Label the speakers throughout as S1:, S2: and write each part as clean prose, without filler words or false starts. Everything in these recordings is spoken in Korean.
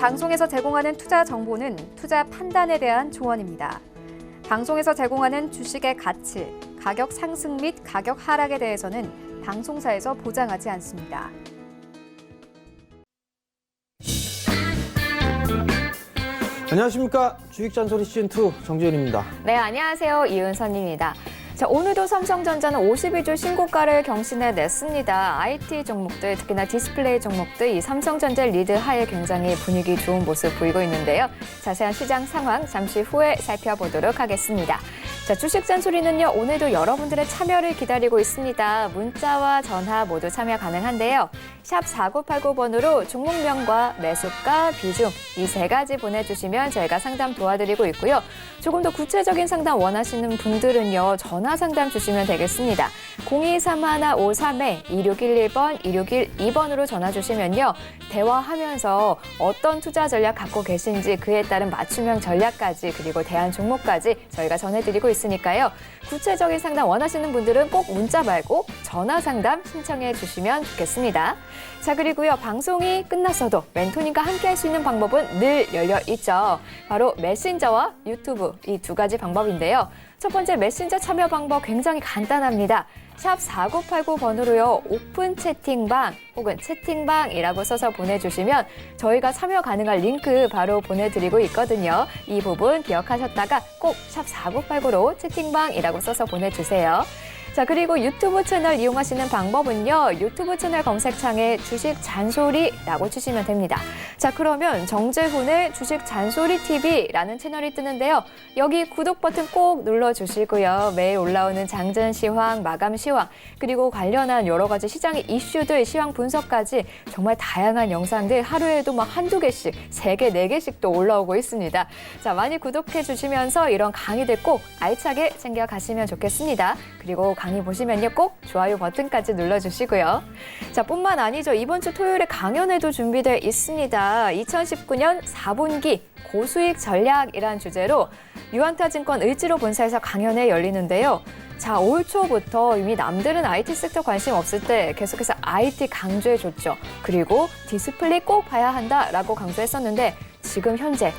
S1: 방송에서 제공하는 투자 정보는 투자 판단에 대한 조언입니다. 방송에서 제공하는 주식의 가치, 가격 상승 및 가격 하락에 대해서는 방송사에서 보장하지 않습니다.
S2: 안녕하십니까. 주식잔소리 시즌2 정지현입니다.
S3: 네, 안녕하세요. 이은선입니다. 자, 오늘도 삼성전자는 52주 신고가를 경신해냈습니다. IT 종목들, 특히나 디스플레이 종목들, 이 삼성전자를 리드하에 굉장히 분위기 좋은 모습 보이고 있는데요. 자세한 시장 상황 잠시 후에 살펴보도록 하겠습니다. 자, 주식잔소리는요, 오늘도 여러분들의 참여를 기다리고 있습니다. 문자와 전화 모두 참여 가능한데요. 샵 4989번으로 종목명과 매수가, 비중 이 세 가지 보내주시면 저희가 상담 도와드리고 있고요. 조금 더 구체적인 상담 원하시는 분들은요, 전화 상담 주시면 되겠습니다. 023153-2611번, 2612번으로 전화 주시면요. 대화하면서 어떤 투자 전략 갖고 계신지 그에 따른 맞춤형 전략까지 그리고 대안 종목까지 저희가 전해드리고 있으니까요. 구체적인 상담 원하시는 분들은 꼭 문자 말고 전화 상담 신청해 주시면 좋겠습니다. 자, 그리고요. 방송이 끝났어도 멘토님과 함께 할 수 있는 방법은 늘 열려 있죠. 바로 메신저와 유튜브 이 두 가지 방법인데요. 첫 번째 메신저 참여 방법 굉장히 간단합니다. 샵 4989번으로요. 오픈 채팅방 혹은 채팅방이라고 써서 보내주시면 저희가 참여 가능한 링크 바로 보내드리고 있거든요. 이 부분 기억하셨다가 꼭 샵 4989로 채팅방이라고 써서 보내주세요. 자, 그리고 유튜브 채널 이용하시는 방법은요. 유튜브 채널 검색창에 주식 잔소리라고 치시면 됩니다. 자, 그러면 정재훈의 주식 잔소리 TV라는 채널이 뜨는데요. 여기 구독 버튼 꼭 눌러주시고요. 매일 올라오는 장전 시황, 마감 시황, 그리고 관련한 여러 가지 시장의 이슈들, 시황 분석까지 정말 다양한 영상들 하루에도 막 한두 개씩, 3개, 4개씩 또 올라오고 있습니다. 자, 많이 구독해 주시면서 이런 강의들 꼭 알차게 챙겨가시면 좋겠습니다. 그리고 강의 보시면요. 꼭 좋아요 버튼까지 눌러주시고요. 자, 뿐만 아니죠. 이번 주 토요일에 강연회도 준비되어 있습니다. 2019년 4분기 고수익 전략이란 주제로 유한타증권 을지로 본사에서 강연회 열리는데요. 자, 올 초부터 이미 남들은 IT 섹터 관심 없을 때 계속해서 IT 강조해줬죠. 그리고 디스플레이 꼭 봐야 한다라고 강조했었는데 지금 현재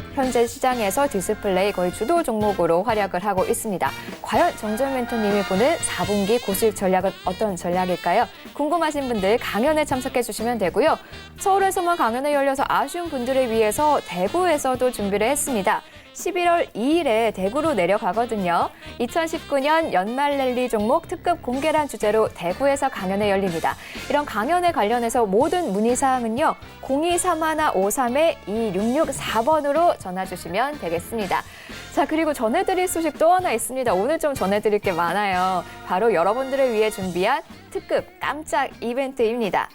S3: 시장에서 디스플레이 거의 주도 종목으로 활약을 하고 있습니다. 과연 정재훈 멘토님이 보는 4분기 고수익 전략은 어떤 전략일까요? 궁금하신 분들 강연에 참석해 주시면 되고요. 서울에서만 강연회 열려서 아쉬운 분들을 위해서 대구에서도 준비를 했습니다. 11월 2일에 대구로 내려가거든요. 2019년 연말 랠리 종목 특급 공개란 주제로 대구에서 강연회 열립니다. 이런 강연회 관련해서 모든 문의사항은요. 023153-2664번으로 전화 주시면 되겠습니다. 자, 그리고 전해드릴 소식 또 하나 있습니다. 오늘 좀 전해드릴 게 많아요. 바로 여러분들을 위해 준비한 특급 깜짝 이벤트입니다.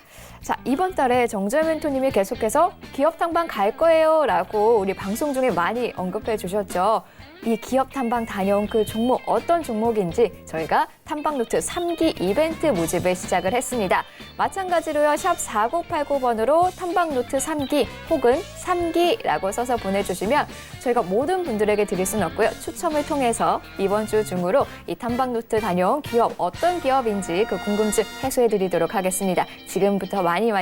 S3: 자, 이번 달에 정재훈 멘토님이 계속해서 기업 탐방 갈 거예요 라고 우리 방송 중에 많이 언급해 주셨죠. 이 기업 탐방 다녀온 그 종목 어떤 종목인지 저희가 탐방노트 3기 이벤트 모집을 시작을 했습니다. 마찬가지로요. 샵 4989번으로 탐방노트 3기 혹은 3기라고 써서 보내주시면 저희가 모든 분들에게 드릴 수는 없고요. 추첨을 통해서 이번 주 중으로 이 탐방노트 다녀온 기업 어떤 기업인지 그 궁금증 해소해드리도록 하겠습니다. 지금부터 많이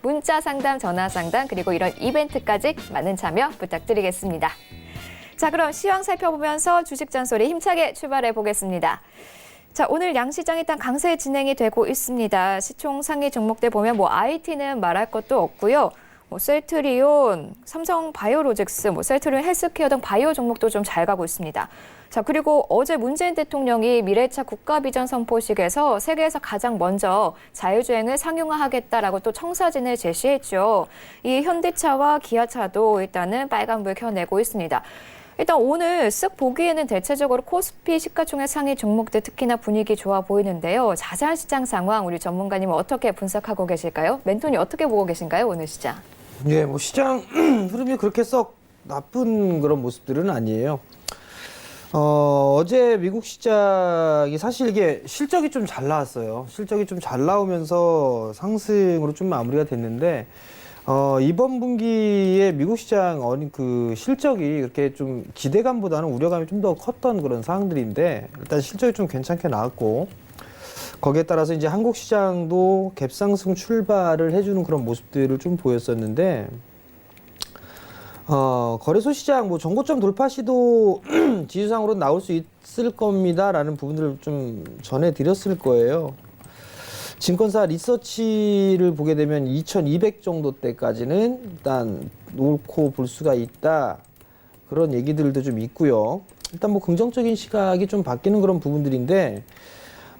S3: 문자 상담, 전화 상담 그리고 이런 이벤트까지 많은 참여 부탁드리겠습니다. 자, 그럼 시황 살펴보면서 주식 잔소리 힘차게 출발해 보겠습니다. 자, 오늘 양시장 일단 강세 진행이 되고 있습니다. 시총 상위 종목들 보면 IT는 말할 것도 없고요. 셀트리온, 삼성바이오로직스, 셀트리온 헬스케어 등 바이오 종목도 좀 잘 가고 있습니다. 자, 그리고 어제 문재인 대통령이 미래차 국가비전 선포식에서 세계에서 가장 먼저 자율주행을 상용화하겠다라고 또 청사진을 제시했죠. 이 현대차와 기아차도 일단은 빨간불 켜내고 있습니다. 일단 오늘 쓱 보기에는 대체적으로 코스피 시가총액 상위 종목들 특히나 분위기 좋아 보이는데요. 자세한 시장 상황 우리 전문가님은 어떻게 분석하고 계실까요? 멘토님 어떻게 보고 계신가요? 오늘 시장?
S2: 예, 시장 흐름이 그렇게 썩 나쁜 그런 모습들은 아니에요. 어제 미국 시장이 사실 이게 실적이 좀 잘 나왔어요. 실적이 좀 잘 나오면서 상승으로 좀 마무리가 됐는데 이번 분기에 미국 시장 그 실적이 그렇게 좀 기대감보다는 우려감이 좀 더 컸던 그런 상황들인데 일단 실적이 좀 괜찮게 나왔고 거기에 따라서 이제 한국 시장도 갭상승 출발을 해주는 그런 모습들을 좀 보였었는데 거래소 시장 뭐 정고점 돌파 시도 지수상으로 나올 수 있을 겁니다라는 부분들을 좀 전해드렸을 거예요. 증권사 리서치를 보게 되면 2200 정도 때까지는 일단 놓고 볼 수가 있다. 그런 얘기들도 좀 있고요. 일단 뭐 긍정적인 시각이 좀 바뀌는 그런 부분들인데,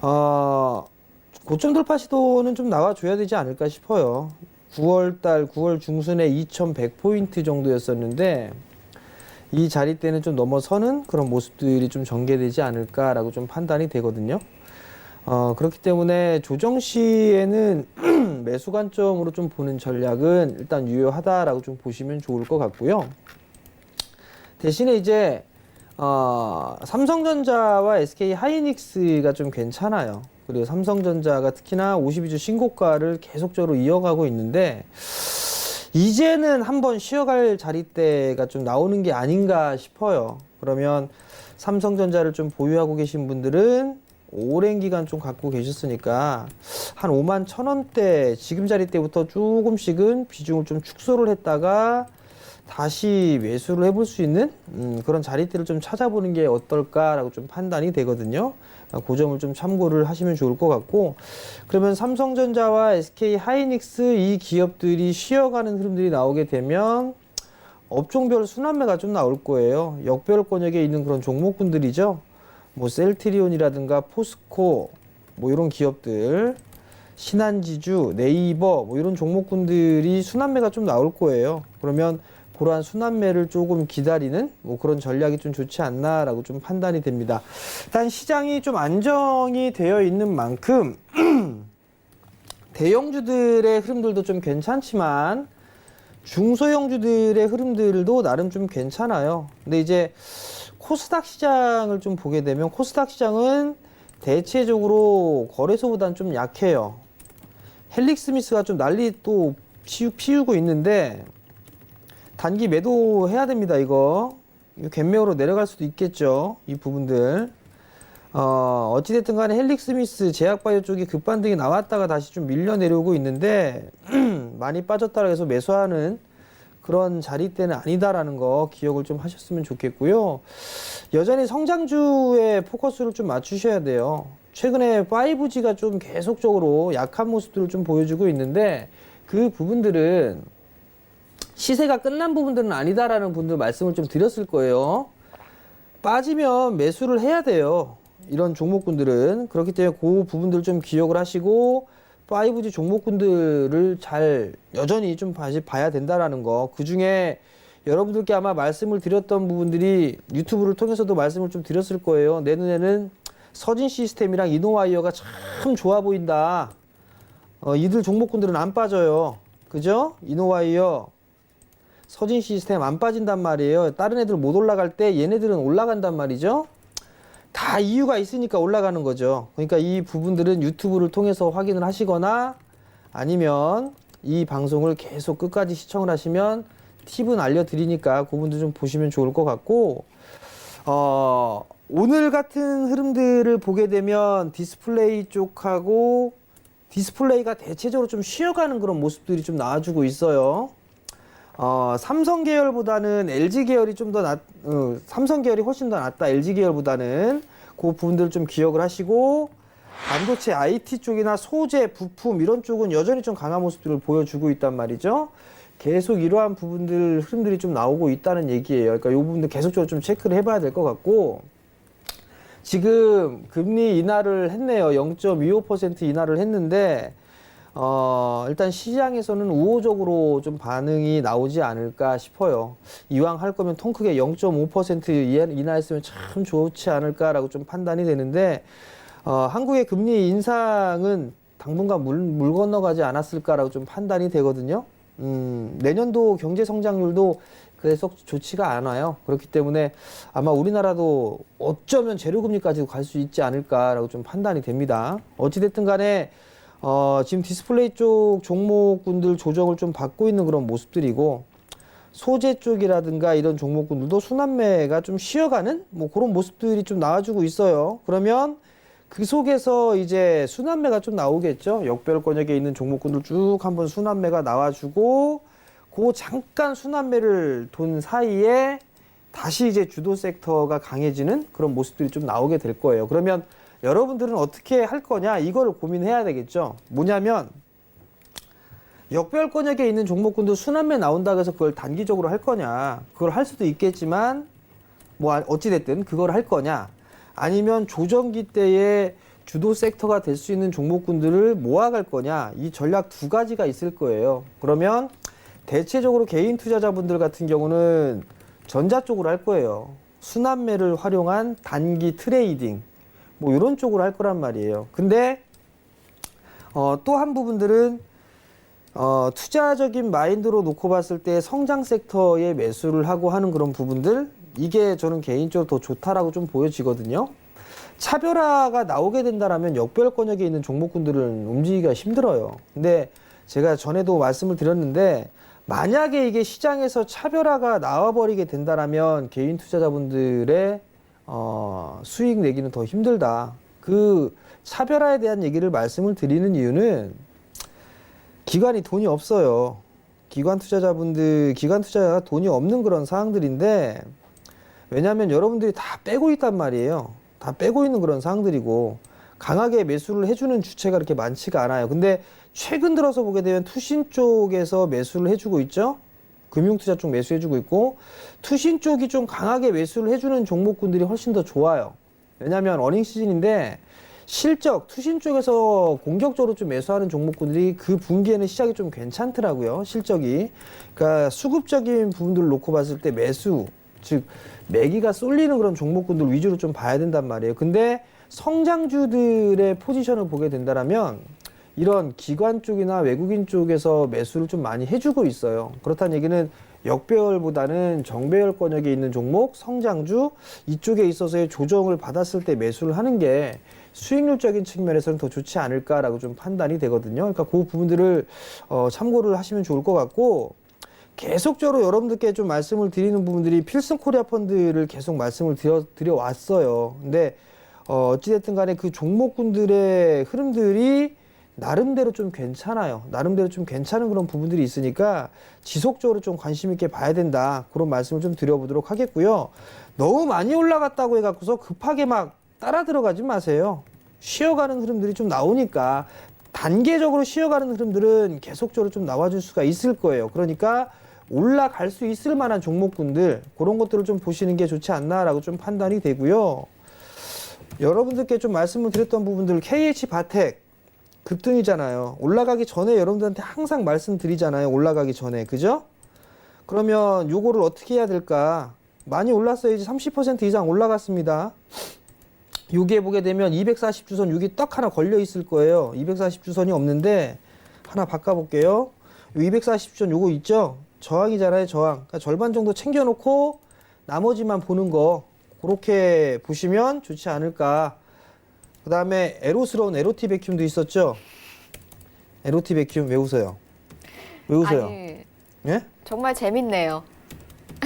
S2: 고점 돌파 시도는 좀 나와줘야 되지 않을까 싶어요. 9월 중순에 2100포인트 정도였었는데, 이 자리 때는 좀 넘어서는 그런 모습들이 좀 전개되지 않을까라고 좀 판단이 되거든요. 그렇기 때문에 조정 시에는 매수 관점으로 좀 보는 전략은 일단 유효하다라고 좀 보시면 좋을 것 같고요. 대신에 이제 삼성전자와 SK 하이닉스가 좀 괜찮아요. 그리고 삼성전자가 특히나 52주 신고가를 계속적으로 이어가고 있는데, 이제는 한번 쉬어갈 자리대가 좀 나오는 게 아닌가 싶어요. 그러면 삼성전자를 좀 보유하고 계신 분들은 오랜 기간 좀 갖고 계셨으니까 한 51,000원대 지금 자리대부터 조금씩은 비중을 좀 축소를 했다가 다시 매수를 해볼 수 있는 그런 자리대를 좀 찾아보는 게 어떨까라고 좀 판단이 되거든요. 그 점을 좀 참고를 하시면 좋을 것 같고, 그러면 삼성전자와 SK 하이닉스 이 기업들이 쉬어가는 흐름들이 나오게 되면 업종별 순환매가 좀 나올 거예요. 역별 권역에 있는 그런 종목군들이죠. 뭐 셀트리온이라든가 포스코 뭐 이런 기업들, 신한지주, 네이버 뭐 이런 종목군들이 순환매가 좀 나올 거예요. 그러면 그러한 순환매를 조금 기다리는 뭐 그런 전략이 좀 좋지 않나라고 좀 판단이 됩니다. 일단 시장이 좀 안정이 되어 있는 만큼 대형주들의 흐름들도 좀 괜찮지만 중소형주들의 흐름들도 나름 좀 괜찮아요. 근데 이제 코스닥 시장을 좀 보게 되면 코스닥 시장은 대체적으로 거래소보다는 좀 약해요. 헬릭스미스가 좀 난리 또 피우고 있는데 단기 매도해야 됩니다. 이거 갭매우로 내려갈 수도 있겠죠. 이 부분들. 어찌됐든 간에 헬릭스미스 제약바이오 쪽이 급반등이 나왔다가 다시 좀 밀려 내려오고 있는데 많이 빠졌다고 해서 매수하는 그런 자리대는 아니다라는 거 기억을 좀 하셨으면 좋겠고요. 여전히 성장주에 포커스를 좀 맞추셔야 돼요. 최근에 5G가 좀 계속적으로 약한 모습들을 좀 보여주고 있는데 그 부분들은 시세가 끝난 부분들은 아니다라는 분들 말씀을 좀 드렸을 거예요. 빠지면 매수를 해야 돼요. 이런 종목군들은. 그렇기 때문에 그 부분들 좀 기억을 하시고 5G 종목군들을 잘 여전히 좀 다시 봐야 된다라는 거. 그 중에 여러분들께 아마 말씀을 드렸던 부분들이 유튜브를 통해서도 말씀을 좀 드렸을 거예요. 내 눈에는 서진 시스템이랑 이노와이어가 참 좋아 보인다. 이들 종목군들은 안 빠져요. 그죠? 이노와이어, 서진 시스템 안 빠진단 말이에요. 다른 애들 못 올라갈 때 얘네들은 올라간단 말이죠. 다 이유가 있으니까 올라가는 거죠. 그러니까 이 부분들은 유튜브를 통해서 확인을 하시거나 아니면 이 방송을 계속 끝까지 시청을 하시면 팁은 알려드리니까 그분들 좀 보시면 좋을 것 같고, 오늘 같은 흐름들을 보게 되면 디스플레이 쪽하고 디스플레이가 대체적으로 좀 쉬어가는 그런 모습들이 좀 나와주고 있어요. 삼성 계열보다는 LG 계열이 좀 더 삼성 계열이 훨씬 더 낫다. LG 계열보다는 그 부분들 좀 기억을 하시고, 반도체 IT 쪽이나 소재, 부품 이런 쪽은 여전히 좀 강한 모습들을 보여주고 있단 말이죠. 계속 이러한 부분들 흐름들이 좀 나오고 있다는 얘기예요. 그러니까 이 부분들 계속적으로 좀 체크를 해봐야 될 것 같고, 지금 금리 인하를 했네요. 0.25% 인하를 했는데 일단 시장에서는 우호적으로 좀 반응이 나오지 않을까 싶어요. 이왕 할 거면 통 크게 0.5% 인하했으면 참 좋지 않을까라고 좀 판단이 되는데, 한국의 금리 인상은 당분간 물 건너가지 않았을까라고 좀 판단이 되거든요. 내년도 경제 성장률도 계속 좋지가 않아요. 그렇기 때문에 아마 우리나라도 어쩌면 제로금리까지도 갈 수 있지 않을까라고 좀 판단이 됩니다. 어찌됐든 간에 지금 디스플레이 쪽 종목군들 조정을 좀 받고 있는 그런 모습들이고, 소재 쪽이라든가 이런 종목군들도 순환매가 좀 쉬어가는 뭐 그런 모습들이 좀 나와주고 있어요. 그러면 그 속에서 이제 순환매가 좀 나오겠죠. 역별 권역에 있는 종목군들 쭉 한번 순환매가 나와주고, 그 잠깐 순환매를 돈 사이에 다시 이제 주도 섹터가 강해지는 그런 모습들이 좀 나오게 될 거예요. 그러면 여러분들은 어떻게 할 거냐, 이걸 고민해야 되겠죠. 뭐냐면 역별권역에 있는 종목군도 순환매 나온다고 해서 그걸 단기적으로 할 거냐, 그걸 할 수도 있겠지만 뭐 어찌됐든 그걸 할 거냐, 아니면 조정기 때에 주도 섹터가 될 수 있는 종목군들을 모아갈 거냐, 이 전략 두 가지가 있을 거예요. 그러면 대체적으로 개인 투자자분들 같은 경우는 전자 쪽으로 할 거예요. 순환매를 활용한 단기 트레이딩, 뭐 이런 쪽으로 할 거란 말이에요. 근데 또 한 부분들은 투자적인 마인드로 놓고 봤을 때 성장 섹터에 매수를 하고 하는 그런 부분들, 이게 저는 개인적으로 더 좋다라고 좀 보여지거든요. 차별화가 나오게 된다라면 역별권역에 있는 종목군들은 움직이기가 힘들어요. 근데 제가 전에도 말씀을 드렸는데, 만약에 이게 시장에서 차별화가 나와버리게 된다라면 개인 투자자분들의 수익 내기는 더 힘들다. 그 차별화에 대한 얘기를 말씀을 드리는 이유는 기관이 돈이 없어요. 기관 투자자가 돈이 없는 그런 상황들인데, 왜냐하면 여러분들이 다 빼고 있단 말이에요. 다 빼고 있는 그런 상황들이고, 강하게 매수를 해주는 주체가 그렇게 많지가 않아요. 근데 최근 들어서 보게 되면 투신 쪽에서 매수를 해주고 있죠. 금융투자 쪽 매수해주고 있고, 투신 쪽이 좀 강하게 매수를 해주는 종목군들이 훨씬 더 좋아요. 왜냐하면 어닝 시즌인데 실적, 투신 쪽에서 공격적으로 좀 매수하는 종목군들이 그 분기에는 시작이 좀 괜찮더라고요. 실적이. 그러니까 수급적인 부분들을 놓고 봤을 때 매수, 즉 매기가 쏠리는 그런 종목군들 위주로 좀 봐야 된단 말이에요. 근데 성장주들의 포지션을 보게 된다면 이런 기관 쪽이나 외국인 쪽에서 매수를 좀 많이 해주고 있어요. 그렇다는 얘기는 역배열보다는 정배열권역에 있는 종목, 성장주 이쪽에 있어서의 조정을 받았을 때 매수를 하는 게 수익률적인 측면에서는 더 좋지 않을까라고 좀 판단이 되거든요. 그러니까 그 부분들을 참고를 하시면 좋을 것 같고, 계속적으로 여러분들께 좀 말씀을 드리는 부분들이 필승 코리아 펀드를 계속 말씀을 드려왔어요. 근데 어찌됐든 간에 그 종목군들의 흐름들이 나름대로 좀 괜찮아요. 나름대로 좀 괜찮은 그런 부분들이 있으니까 지속적으로 좀 관심 있게 봐야 된다. 그런 말씀을 좀 드려보도록 하겠고요. 너무 많이 올라갔다고 해갖고서 급하게 막 따라 들어가지 마세요. 쉬어가는 흐름들이 좀 나오니까, 단계적으로 쉬어가는 흐름들은 계속적으로 좀 나와줄 수가 있을 거예요. 그러니까 올라갈 수 있을 만한 종목군들, 그런 것들을 좀 보시는 게 좋지 않나라고 좀 판단이 되고요. 여러분들께 좀 말씀을 드렸던 부분들, KH바텍 급등이잖아요. 올라가기 전에 여러분들한테 항상 말씀드리잖아요. 올라가기 전에. 그죠? 그러면 요거를 어떻게 해야 될까? 많이 올랐어야지. 30% 이상 올라갔습니다. 여기에 보게 되면 240주선 여기 딱 하나 걸려 있을 거예요. 240주선이 없는데 하나 바꿔볼게요. 240주선 요거 있죠? 저항이잖아요. 저항. 그러니까 절반 정도 챙겨놓고 나머지만 보는 거, 그렇게 보시면 좋지 않을까. 그 다음에 에로스러운 에로티 베큐움도 있었죠? 에로티 베큐움 왜 웃어요? 왜 웃어요?
S3: 아니,
S2: 예?
S3: 정말 재밌네요.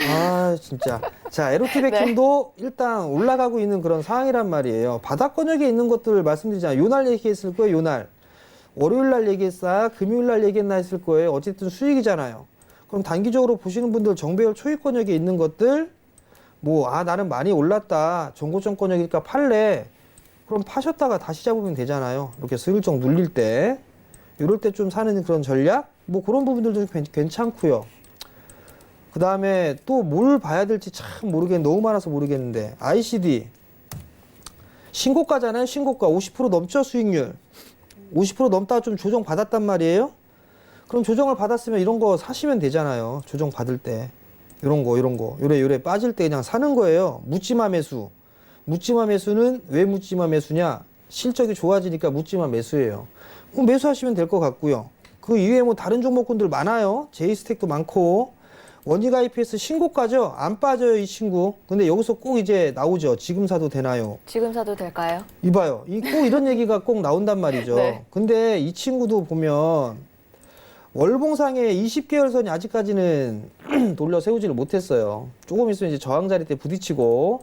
S2: 아 진짜. 자, 에로티 베큐움도 일단 올라가고 있는 그런 상황이란 말이에요. 바닥권역에 있는 것들 말씀드리잖아요. 요날 얘기했을 거예요. 요날. 월요일날 얘기했어요? 금요일날 얘기했나 했을 거예요. 어쨌든 수익이잖아요. 그럼 단기적으로 보시는 분들, 정배열 초입권역에 있는 것들, 나는 많이 올랐다, 정고점권역이니까 팔래, 그럼 파셨다가 다시 잡으면 되잖아요. 이렇게 슬쩍 눌릴 때, 이럴 때 좀 사는 그런 전략, 그런 부분들도 괜찮고요. 그 다음에 또 뭘 봐야 될지 참 모르겠는데, 너무 많아서 모르겠는데, ICD 신고가잖아요. 신고가 50% 넘죠. 수익률 50% 넘다가 좀 조정 받았단 말이에요. 그럼 조정을 받았으면 이런 거 사시면 되잖아요. 조정 받을 때 이런 거 요래 빠질 때 그냥 사는 거예요. 묻지마 매수. 묻지마 매수는 왜 묻지마 매수냐? 실적이 좋아지니까 묻지마 매수예요. 매수하시면 될 것 같고요. 그 이외에 다른 종목군들 많아요. 제이스택도 많고, 원익 IPS 신고가죠. 안 빠져요, 이 친구. 근데 여기서 꼭 이제 나오죠. 지금 사도 되나요?
S3: 지금 사도 될까요?
S2: 이봐요. 꼭 이런 얘기가 꼭 나온단 말이죠.
S3: 네.
S2: 근데 이 친구도 보면 월봉상의 20개월선이 아직까지는 돌려 세우지를 못했어요. 조금 있으면 이제 저항 자리 때 부딪히고,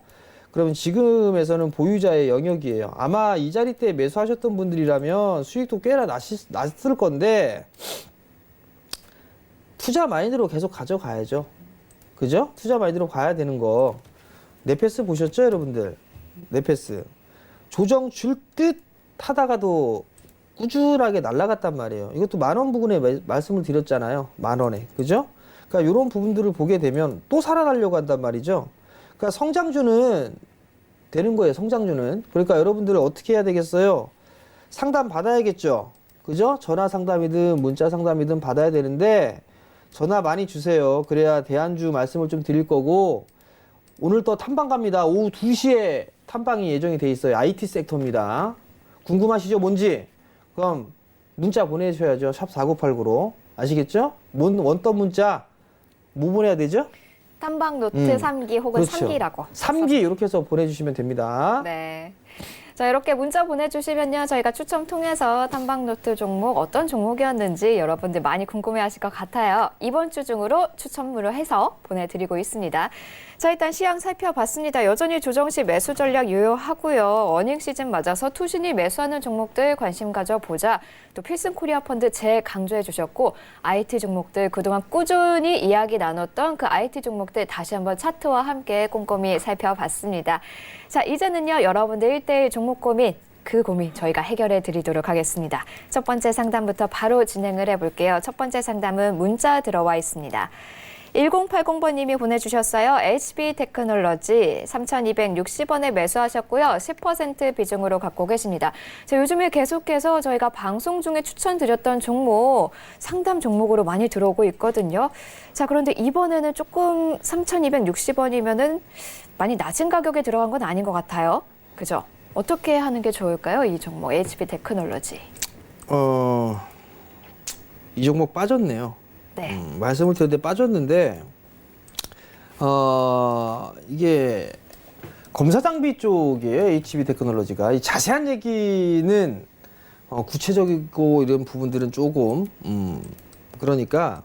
S2: 그러면 지금에서는 보유자의 영역이에요. 아마 이 자리 때 매수하셨던 분들이라면 수익도 꽤나 났을 건데, 투자 마인드로 계속 가져가야죠. 그죠? 투자 마인드로 가야 되는 거. 네페스 보셨죠, 여러분들? 네페스. 조정 줄 듯 하다가도 꾸준하게 날아갔단 말이에요. 이것도 10,000원 부근에 말씀을 드렸잖아요. 10,000원에. 그죠? 그러니까 이런 부분들을 보게 되면 또 살아가려고 한단 말이죠. 그러니까 성장주는 되는 거예요. 성장주는. 그러니까 여러분들은 어떻게 해야 되겠어요? 상담 받아야겠죠. 그죠? 전화 상담이든 문자 상담이든 받아야 되는데 전화 많이 주세요. 그래야 대안주 말씀을 좀 드릴 거고 오늘 또 탐방 갑니다. 오후 2시에 탐방이 예정이 돼 있어요. IT 섹터입니다. 궁금하시죠? 뭔지? 그럼 문자 보내셔야죠. 샵 4989로. 아시겠죠? 원던 문자 뭐 보내야 되죠?
S3: 탐방 노트 3기 혹은
S2: 그렇죠.
S3: 3기라고.
S2: 3기 이렇게 해서 보내주시면 됩니다.
S3: 네. 자, 이렇게 문자 보내주시면요. 저희가 추첨 통해서 탐방노트 종목 어떤 종목이었는지 여러분들 많이 궁금해하실 것 같아요. 이번 주 중으로 추첨으로 해서 보내드리고 있습니다. 자, 일단 시황 살펴봤습니다. 여전히 조정시 매수 전략 유효하고요. 어닝 시즌 맞아서 투신이 매수하는 종목들 관심 가져보자. 또 필승 코리아 펀드 재강조해 주셨고 IT 종목들 그동안 꾸준히 이야기 나눴던 그 IT 종목들 다시 한번 차트와 함께 꼼꼼히 살펴봤습니다. 자, 이제는요. 여러분들 1대1 종목 고민, 그 고민 저희가 해결해 드리도록 하겠습니다. 첫 번째 상담부터 바로 진행을 해볼게요. 첫 번째 상담은 문자 들어와 있습니다. 1080번님이 보내주셨어요. HB 테크놀로지 3,260원에 매수하셨고요. 10% 비중으로 갖고 계십니다. 자, 요즘에 계속해서 저희가 방송 중에 추천드렸던 종목, 상담 종목으로 많이 들어오고 있거든요. 자, 그런데 이번에는 조금 3,260원이면은 많이 낮은 가격에 들어간 건 아닌 것 같아요. 그죠? 어떻게 하는 게 좋을까요? 이 종목 HB 테크놀로지.
S2: 이 종목 빠졌네요.
S3: 네.
S2: 말씀을 드렸는데 빠졌는데 이게 검사 장비 쪽이에요. HB 테크놀로지가. 이 자세한 얘기는 구체적이고 이런 부분들은 조금 그러니까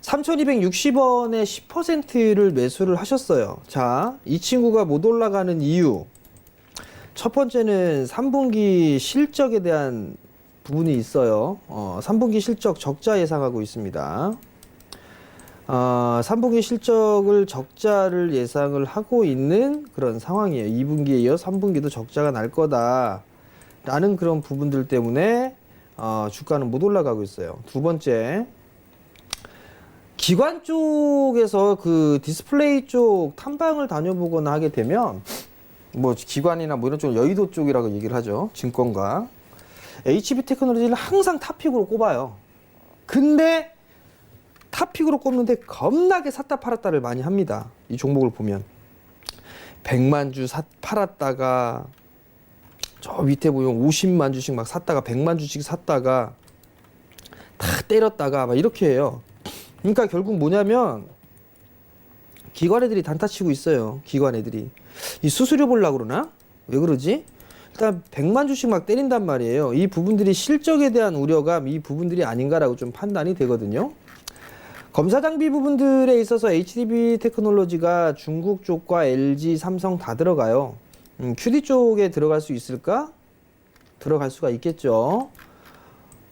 S2: 3,260원에 10%를 매수를 하셨어요. 자, 이 친구가 못 올라가는 이유. 첫 번째는 3분기 실적에 대한 부분이 있어요. 3분기 실적 적자 예상하고 있습니다. 3분기 실적을 적자를 예상을 하고 있는 그런 상황이에요. 2분기에 이어 3분기도 적자가 날 거다라는 그런 부분들 때문에 주가는 못 올라가고 있어요. 두 번째, 기관 쪽에서 그 디스플레이 쪽 탐방을 다녀보거나 하게 되면 뭐 기관이나 뭐 이런 쪽 여의도 쪽이라고 얘기를 하죠. 증권가. HB 테크놀로지를 항상 탑픽으로 꼽아요. 근데 탑픽으로 꼽는데 겁나게 샀다 팔았다를 많이 합니다. 이 종목을 보면 100만 주 팔았다가 저 밑에 보면 50만 주씩 막 샀다가 100만 주씩 샀다가 다 때렸다가 막 이렇게 해요. 그러니까 결국 뭐냐면 기관 애들이 단타 치고 있어요. 기관 애들이. 이 수수료 보려고 그러나? 왜 그러지? 일단 100만 주씩 막 때린단 말이에요. 이 부분들이 실적에 대한 우려감, 이 부분들이 아닌가라고 좀 판단이 되거든요. 검사 장비 부분들에 있어서 HB 테크놀로지가 중국 쪽과 LG, 삼성 다 들어가요. QD 쪽에 들어갈 수 있을까? 들어갈 수가 있겠죠.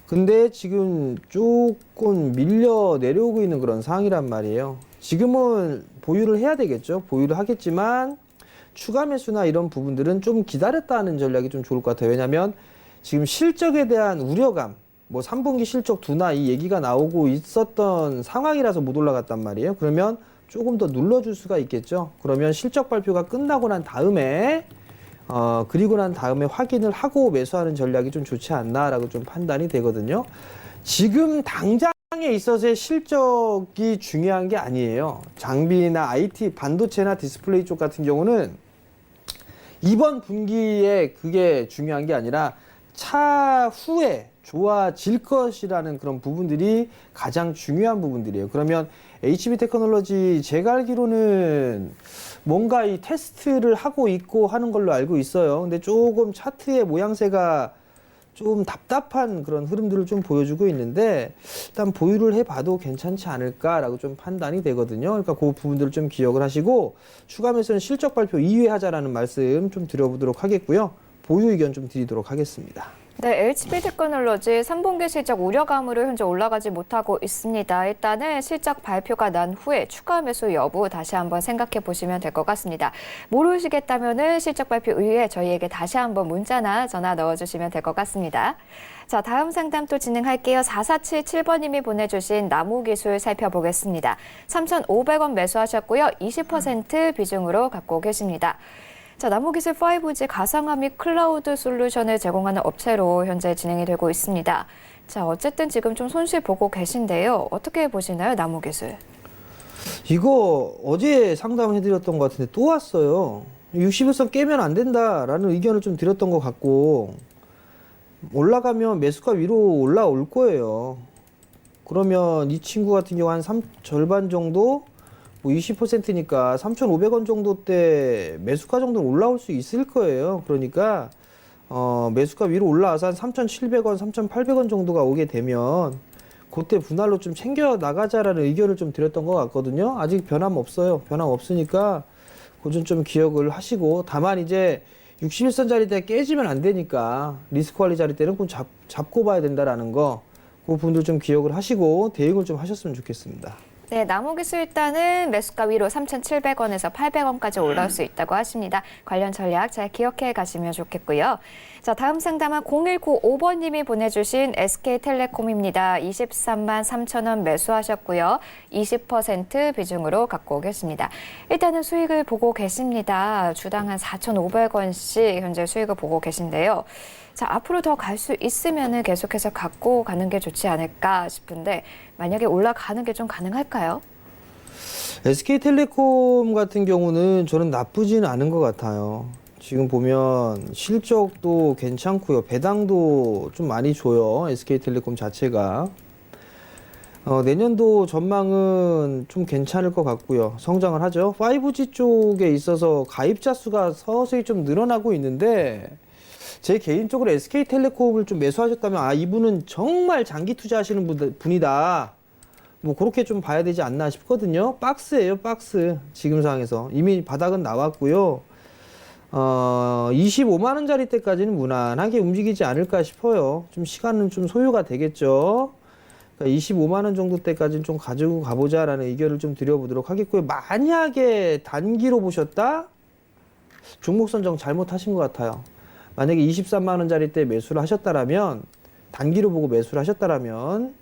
S2: 근데 지금 조금 밀려 내려오고 있는 그런 상황이란 말이에요. 지금은 보유를 해야 되겠죠. 보유를 하겠지만 추가 매수나 이런 부분들은 좀 기다렸다 하는 전략이 좀 좋을 것 같아요. 왜냐하면 지금 실적에 대한 우려감, 뭐 3분기 실적 둔화 이 얘기가 나오고 있었던 상황이라서 못 올라갔단 말이에요. 그러면 조금 더 눌러줄 수가 있겠죠. 그러면 실적 발표가 끝나고 난 다음에 그리고 난 다음에 확인을 하고 매수하는 전략이 좀 좋지 않나라고 좀 판단이 되거든요. 지금 당장에 있어서의 실적이 중요한 게 아니에요. 장비나 IT, 반도체나 디스플레이 쪽 같은 경우는 이번 분기에 그게 중요한 게 아니라 차후에 좋아질 것이라는 그런 부분들이 가장 중요한 부분들이에요. 그러면 HB 테크놀로지 제가 알기로는 뭔가 이 테스트를 하고 있고 하는 걸로 알고 있어요. 근데 조금 차트의 모양새가 좀 답답한 그런 흐름들을 좀 보여주고 있는데 일단 보유를 해봐도 괜찮지 않을까라고 좀 판단이 되거든요. 그러니까 그 부분들을 좀 기억을 하시고 추가 매수는 실적 발표 이후에 하자라는 말씀 좀 드려보도록 하겠고요. 보유 의견 좀 드리도록 하겠습니다.
S3: 네, HP 테크놀로지 3분기 실적 우려감으로 현재 올라가지 못하고 있습니다. 일단은 실적 발표가 난 후에 추가 매수 여부 다시 한번 생각해 보시면 될 것 같습니다. 모르시겠다면은 실적 발표 이후에 저희에게 다시 한번 문자나 전화 넣어주시면 될 것 같습니다. 자, 다음 상담 또 진행할게요. 4477번님이 보내주신 나무기술 살펴보겠습니다. 3,500원 매수하셨고요. 20% 비중으로 갖고 계십니다. 자, 나무기술 5G 가상화 및 클라우드 솔루션을 제공하는 업체로 현재 진행이 되고 있습니다. 자, 어쨌든 지금 좀 손실 보고 계신데요. 어떻게 보시나요, 나무기술?
S2: 이거 어제 상담해드렸던 것 같은데 또 왔어요. 60일선 깨면 안 된다라는 의견을 좀 드렸던 것 같고 올라가면 매수가 위로 올라올 거예요. 그러면 이 친구 같은 경우 한 절반 정도 뭐 20%니까 3,500원 정도 때 매수가 정도 올라올 수 있을 거예요. 그러니까 매수가 위로 올라와서 한 3,700원, 3,800원 정도가 오게 되면 그때 분할로 좀 챙겨 나가자라는 의견을 좀 드렸던 것 같거든요. 아직 변함 없어요. 변함 없으니까 그건 좀 기억을 하시고 다만 이제 61선짜리 때 깨지면 안 되니까 리스크 관리 자리 때는 꼭 잡고 봐야 된다라는 거 그 부분도 좀 기억을 하시고 대응을 좀 하셨으면 좋겠습니다.
S3: 네, 나무기술 일단은 매수가 위로 3,700원에서 800원까지 올라올 수 있다고 하십니다. 관련 전략 잘 기억해 가시면 좋겠고요. 자, 다음 상담은 0195번님이 보내주신 SK텔레콤입니다. 23만 3천원 매수하셨고요. 20% 비중으로 갖고 계십니다. 일단은 수익을 보고 계십니다. 주당 한 4,500원씩 현재 수익을 보고 계신데요. 자, 앞으로 더 갈 수 있으면 계속해서 갖고 가는 게 좋지 않을까 싶은데 만약에 올라가는 게 좀 가능할까요?
S2: SK텔레콤 같은 경우는 저는 나쁘지는 않은 것 같아요. 지금 보면 실적도 괜찮고요. 배당도 좀 많이 줘요. SK텔레콤 자체가. 내년도 전망은 좀 괜찮을 것 같고요. 성장을 하죠. 5G 쪽에 있어서 가입자 수가 서서히 좀 늘어나고 있는데 제 개인적으로 SK텔레콤을 좀 매수하셨다면 이분은 정말 장기 투자하시는 분이다. 뭐 그렇게 좀 봐야 되지 않나 싶거든요. 박스예요, 박스. 지금 상황에서 이미 바닥은 나왔고요. 25만 원짜리 때까지는 무난하게 움직이지 않을까 싶어요. 좀 시간은 좀 소요가 되겠죠. 그러니까 25만 원 정도 때까지는 좀 가지고 가보자라는 의견을 좀 드려보도록 하겠고요. 만약에 단기로 보셨다? 종목 선정 잘못하신 것 같아요. 만약에 23만 원짜리 때 매수를 하셨다라면 단기로 보고 매수를 하셨다라면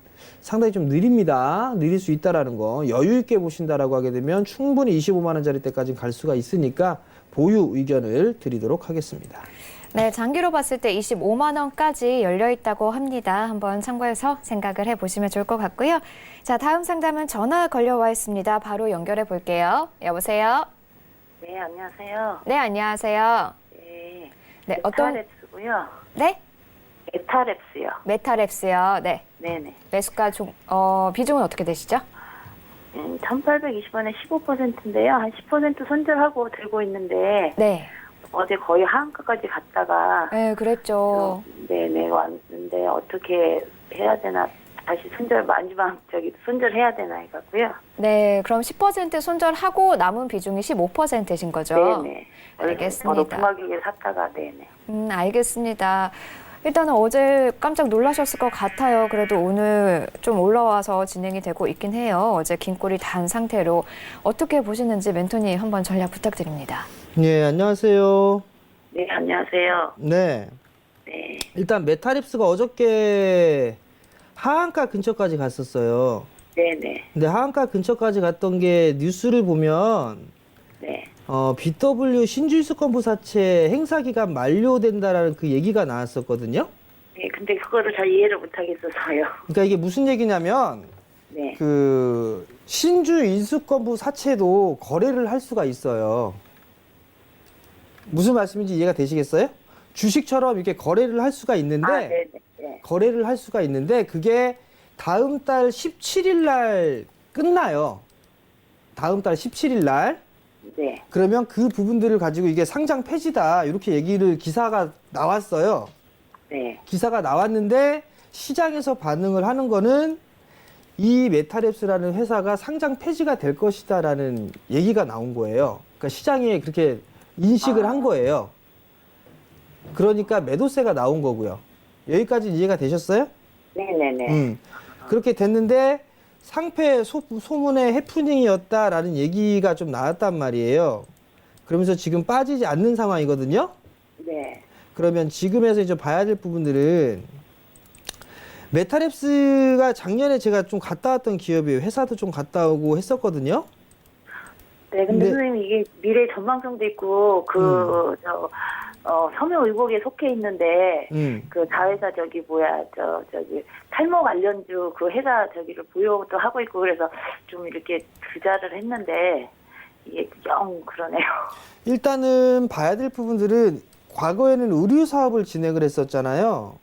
S2: 상당히 좀 느립니다. 느릴 수 있다라는 거. 여유 있게 보신다라고 하게 되면 충분히 25만 원짜리 때까지 갈 수가 있으니까 보유 의견을 드리도록 하겠습니다.
S3: 네, 장기로 봤을 때 25만 원까지 열려 있다고 합니다. 한번 참고해서 생각을 해보시면 좋을 것 같고요. 자, 다음 상담은 전화 걸려와 있습니다. 바로 연결해 볼게요. 여보세요?
S4: 네, 안녕하세요.
S3: 네, 안녕하세요.
S4: 네,
S3: 네,
S4: 메타랩스고요.
S3: 네?
S4: 메타랩스요.
S3: 메타랩스요. 네.
S4: 네네.
S3: 매수가 비중은 어떻게 되시죠?
S4: 1820원에 15%인데요. 한 10% 손절하고 들고 있는데
S3: 네.
S4: 어제 거의 하한가까지 갔다가
S3: 네, 그랬죠.
S4: 네네 왔는데 어떻게 해야 되나 다시 마지막 손절해야 되나 해갖고요.
S3: 네, 그럼 10% 손절하고 남은 비중이 15%신 거죠?
S4: 네네.
S3: 알겠습니다.
S4: 높은 가격에 샀다가 네네.
S3: 알겠습니다. 일단은 어제 깜짝 놀라셨을 것 같아요. 그래도 오늘 좀 올라와서 진행이 되고 있긴 해요. 어제 긴 꼬리 단 상태로 어떻게 보시는지 멘토님 한번 전략 부탁드립니다.
S2: 네, 안녕하세요.
S4: 네, 안녕하세요.
S2: 네.
S4: 네.
S2: 일단 메타랩스가 어저께 하한가 근처까지 갔었어요.
S4: 네네.
S2: 근데 하한가 근처까지 갔던 게 뉴스를 보면
S4: 네.
S2: BW 신주유수권부 사채 행사 기간 만료된다라는 그 얘기가 나왔었거든요.
S4: 네, 근데 그거를 잘 이해를 못하겠어서요.
S2: 그러니까 이게 무슨 얘기냐면
S4: 네.
S2: 그 신주 인수권부 사채도 거래를 할 수가 있어요. 무슨 말씀인지 이해가 되시겠어요? 주식처럼 이렇게 거래를 할 수가 있는데
S4: 네네. 네.
S2: 거래를 할 수가 있는데 그게 다음 달 17일 날 끝나요. 다음 달 17일 날.
S4: 네.
S2: 그러면 그 부분들을 가지고 이게 상장 폐지다. 이렇게 기사가 나왔어요.
S4: 네.
S2: 기사가 나왔는데 시장에서 반응을 하는 거는 이 메타랩스라는 회사가 상장 폐지가 될 것이다라는 얘기가 나온 거예요. 그러니까 시장에 그렇게 인식을 한 거예요. 그러니까 매도세가 나온 거고요. 여기까지 이해가 되셨어요?
S4: 네네네.
S2: 그렇게 됐는데 상패 소문의 해프닝이었다라는 얘기가 좀 나왔단 말이에요. 그러면서 지금 빠지지 않는 상황이거든요.
S4: 네.
S2: 그러면 지금에서 이제 봐야 될 부분들은 메타랩스가 작년에 제가 좀 갔다 왔던 기업이에요. 회사도 좀 갔다 오고 했었거든요.
S4: 네, 근데 선생님 이게 미래 전망성도 있고 섬유의복에 속해 있는데 그 자회사 저기 탈모 관련주 그 회사 저기를 보유도 하고 있고 그래서 좀 이렇게 투자를 했는데 이게 영 그러네요.
S2: 일단은 봐야 될 부분들은 과거에는 의류 사업을 진행을 했었잖아요.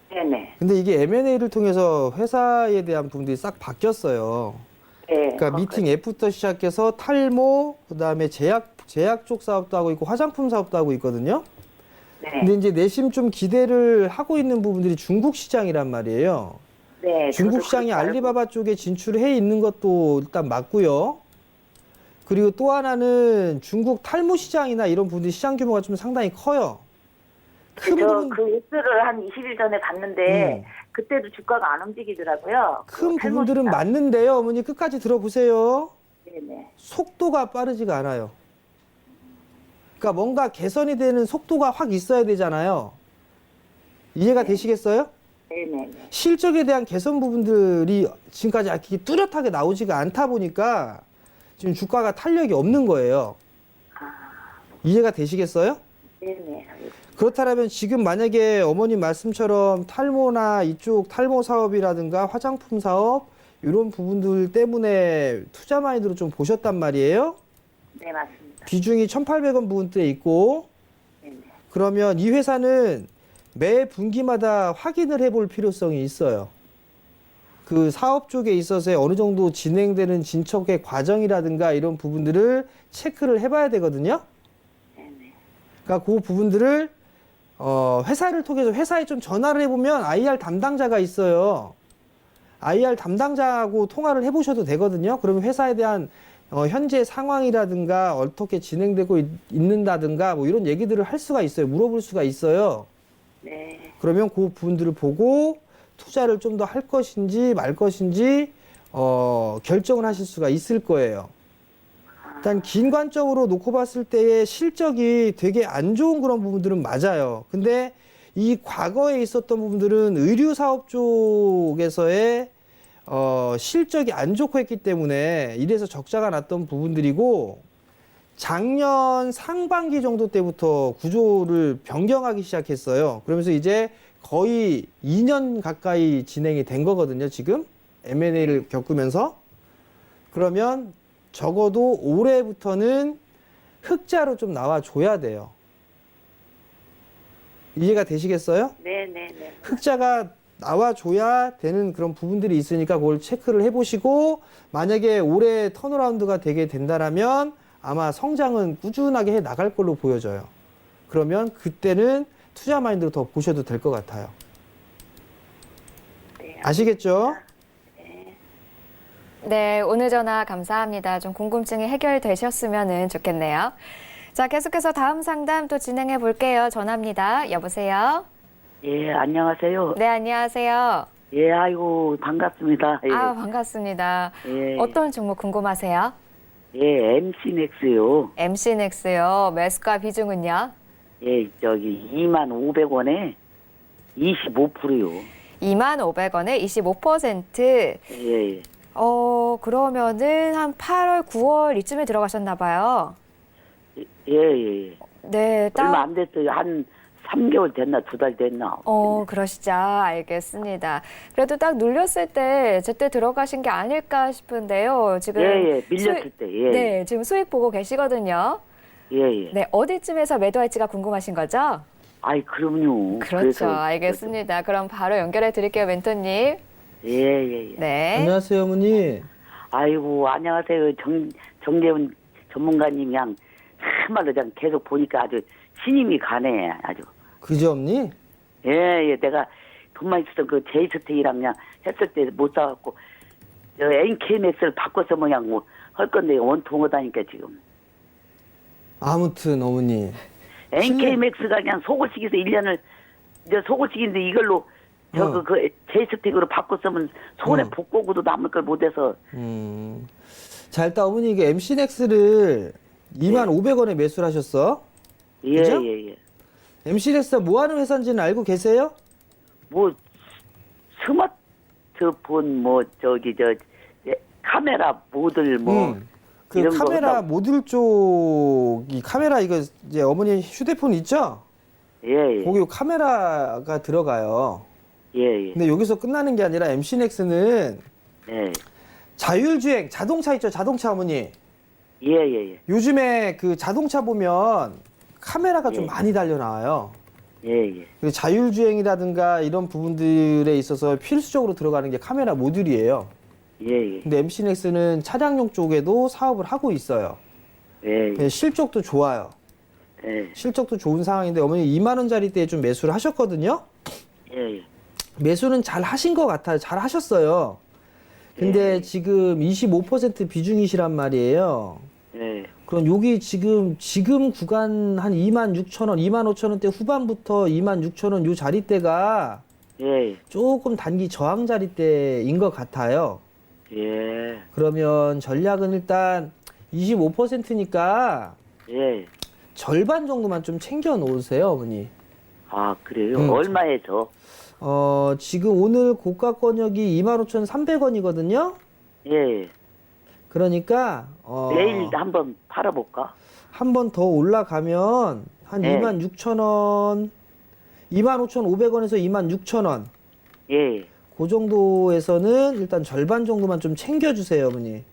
S4: 네네.
S2: 근데 이게 M&A를 통해서 회사에 대한 부분들이 싹 바뀌었어요.
S4: 네.
S2: 그러니까 미팅 F부터 시작해서 탈모, 그다음에 제약 쪽 사업도 하고 있고 화장품 사업도 하고 있거든요.
S4: 네.
S2: 근데 이제 내심 좀 기대를 하고 있는 부분들이 중국 시장이란 말이에요.
S4: 네.
S2: 중국
S4: 저도
S2: 시장이
S4: 그렇게 알고
S2: 알리바바 쪽에 진출을 해 있는 것도 일단 맞고요. 그리고 또 하나는 중국 탈모 시장이나 이런 부분들이 시장 규모가 좀 상당히 커요. 큰 부분,
S4: 그 뉴스를 한 20일 전에 봤는데 그때도 주가가 안 움직이더라고요.
S2: 큰
S4: 그 탈모
S2: 부분들은
S4: 시장.
S2: 맞는데요. 어머니 끝까지 들어보세요.
S4: 네네.
S2: 속도가 빠르지가 않아요. 그러니까 뭔가 개선이 되는 속도가 확 있어야 되잖아요. 이해가 되시겠어요?
S4: 네네네.
S2: 실적에 대한 개선 부분들이 지금까지 이렇게 뚜렷하게 나오지가 않다 보니까 지금 주가가 탄력이 없는 거예요. 이해가 되시겠어요?
S4: 네네.
S2: 그렇다면 지금 만약에 어머님 말씀처럼 탈모나 이쪽 탈모 사업이라든가 화장품 사업 이런 부분들 때문에 투자 마인드로 좀 보셨단 말이에요.
S4: 네, 맞습니다.
S2: 비중이 1,800원 부분대에 있고
S4: 네네.
S2: 그러면 이 회사는 매 분기마다 확인을 해볼 필요성이 있어요. 그 사업 쪽에 있어서 어느 정도 진행되는 진척의 과정이라든가 이런 부분들을 체크를 해봐야 되거든요.
S4: 네네.
S2: 그러니까 그 부분들을 회사를 통해서 회사에 좀 전화를 해보면 IR 담당자가 있어요. IR 담당자하고 통화를 해보셔도 되거든요. 그러면 회사에 대한 현재 상황이라든가 어떻게 진행되고 있는다든가 뭐 이런 얘기들을 할 수가 있어요. 물어볼 수가 있어요.
S4: 네.
S2: 그러면 그 부분들을 보고 투자를 좀 더 할 것인지 말 것인지 결정을 하실 수가 있을 거예요. 일단 긴 관점으로 놓고 봤을 때의 실적이 되게 안 좋은 그런 부분들은 맞아요. 근데 이 과거에 있었던 부분들은 의류 사업 쪽에서의 실적이 안 좋고 했기 때문에 이래서 적자가 났던 부분들이고 작년 상반기 정도 때부터 구조를 변경하기 시작했어요. 그러면서 이제 거의 2년 가까이 진행이 된 거거든요, 지금. M&A를 겪으면서. 그러면 적어도 올해부터는 흑자로 좀 나와줘야 돼요. 이해가 되시겠어요?
S4: 네네네.
S2: 흑자가 나와줘야 되는 그런 부분들이 있으니까 그걸 체크를 해보시고 만약에 올해 턴어라운드가 되게 된다라면 아마 성장은 꾸준하게 해 나갈 걸로 보여져요. 그러면 그때는 투자 마인드로 더 보셔도 될 것 같아요.
S4: 네,
S2: 아시겠죠?
S3: 네, 오늘 전화 감사합니다. 좀 궁금증이 해결되셨으면 좋겠네요. 자, 계속해서 다음 상담 또 진행해 볼게요. 전화입니다. 여보세요?
S5: 예, 안녕하세요.
S3: 네, 안녕하세요.
S5: 예, 아이고, 반갑습니다. 예,
S3: 아, 반갑습니다.
S5: 예,
S3: 어떤 종목 궁금하세요?
S5: 예, MC넥스요.
S3: MC넥스요. 매수가 비중은요?
S5: 예, 저기 25,500원에 25%요.
S3: 25,500원에 25%.
S5: 예,
S3: 그러면은 한 8월, 9월 이쯤에 들어가셨나 봐요.
S5: 예, 예.
S3: 네,
S5: 얼마 안 됐어요. 한 3개월 됐나, 2달 됐나.
S3: 그러시죠. 알겠습니다. 그래도 딱 눌렸을 때 제때 들어가신 게 아닐까 싶은데요. 지금
S5: 예, 밀렸을 때, 예.
S3: 네, 지금 수익 보고 계시거든요.
S5: 예, 예.
S3: 네, 어디쯤에서 매도할지가 궁금하신 거죠?
S5: 아이, 그럼요.
S3: 그렇죠.
S5: 그래서
S3: 알겠습니다. 그럼 바로 연결해 드릴게요, 멘토님.
S5: 예, 예, 예.
S3: 네.
S2: 안녕하세요, 어머니.
S5: 아이고, 안녕하세요. 정재훈 전문가님 양 참말로 그냥 계속 보니까 아주 신임이 가네, 아주.
S2: 그죠, 언니?
S5: 예, 예, 내가 돈만 있었던 그 제이스텍이랑 그냥 했을 때 못 사갖고, NK맥스를 바꿔서 그냥 뭐 할 건데 원통하다니까 지금.
S2: 아무튼 어머니.
S5: NK맥스가 그냥 속을 시켜서 1년을 이제 속옷식인데 이걸로 저거 그 제이스택으로 바꿨으면 손에 복고구도 남을 걸 못해서.
S2: 자, 일단 어머니 이게 MC넥스를 25,000원에 매수를 하셨어.
S5: 예,
S2: 그죠?
S5: 예, 예.
S2: MC넥스가 뭐 하는 회사인지는 알고 계세요?
S5: 뭐 스마트폰 뭐 저기 카메라 모듈 뭐
S2: 그
S5: 이런 거
S2: 카메라
S5: 한다고.
S2: 모듈 쪽이 카메라 이거 이제 어머니 휴대폰 있죠?
S5: 예, 예.
S2: 거기 카메라가 들어가요.
S5: 예, 예.
S2: 근데 여기서 끝나는 게 아니라 MC넥스는
S5: 예.
S2: 자율주행 자동차 있죠? 자동차 어머니.
S5: 예, 예, 예.
S2: 요즘에 그 자동차 보면 카메라가 좀
S5: 예.
S2: 많이 달려 나와요.
S5: 예, 예.
S2: 그리고 자율주행이라든가 이런 부분들에 있어서 필수적으로 들어가는 게 카메라 모듈이에요.
S5: 예, 예.
S2: 근데 MC넥스는 차량용 쪽에도 사업을 하고 있어요.
S5: 예, 예.
S2: 실적도 좋아요.
S5: 예,
S2: 실적도 좋은 상황인데 어머니 2만 원짜리 때 좀 매수를 하셨거든요.
S5: 예, 예.
S2: 매수는 잘 하신 것 같아요. 잘 하셨어요. 근데 지금 25% 비중이시란 말이에요.
S5: 예.
S2: 그럼 여기 지금 구간 한 26,000원, 25,000원대 후반부터 26,000원 요 자리대가
S5: 예,
S2: 조금 단기 저항 자리대인 것 같아요.
S5: 예.
S2: 그러면 전략은 일단 25%니까
S5: 예.
S2: 절반 정도만 좀 챙겨 놓으세요, 어머니.
S5: 아, 그래요?
S2: 음.
S5: 얼마에서?
S2: 지금 오늘 고가 권역이 25,300원이거든요.
S5: 예.
S2: 그러니까
S5: 내일 한번 팔아볼까?
S2: 한 번 더 올라가면 한
S5: 네.
S2: 26,000원, 25,500원에서 26,000원.
S5: 예.
S2: 그 정도에서는 일단 절반 정도만 좀 챙겨주세요, 어머니.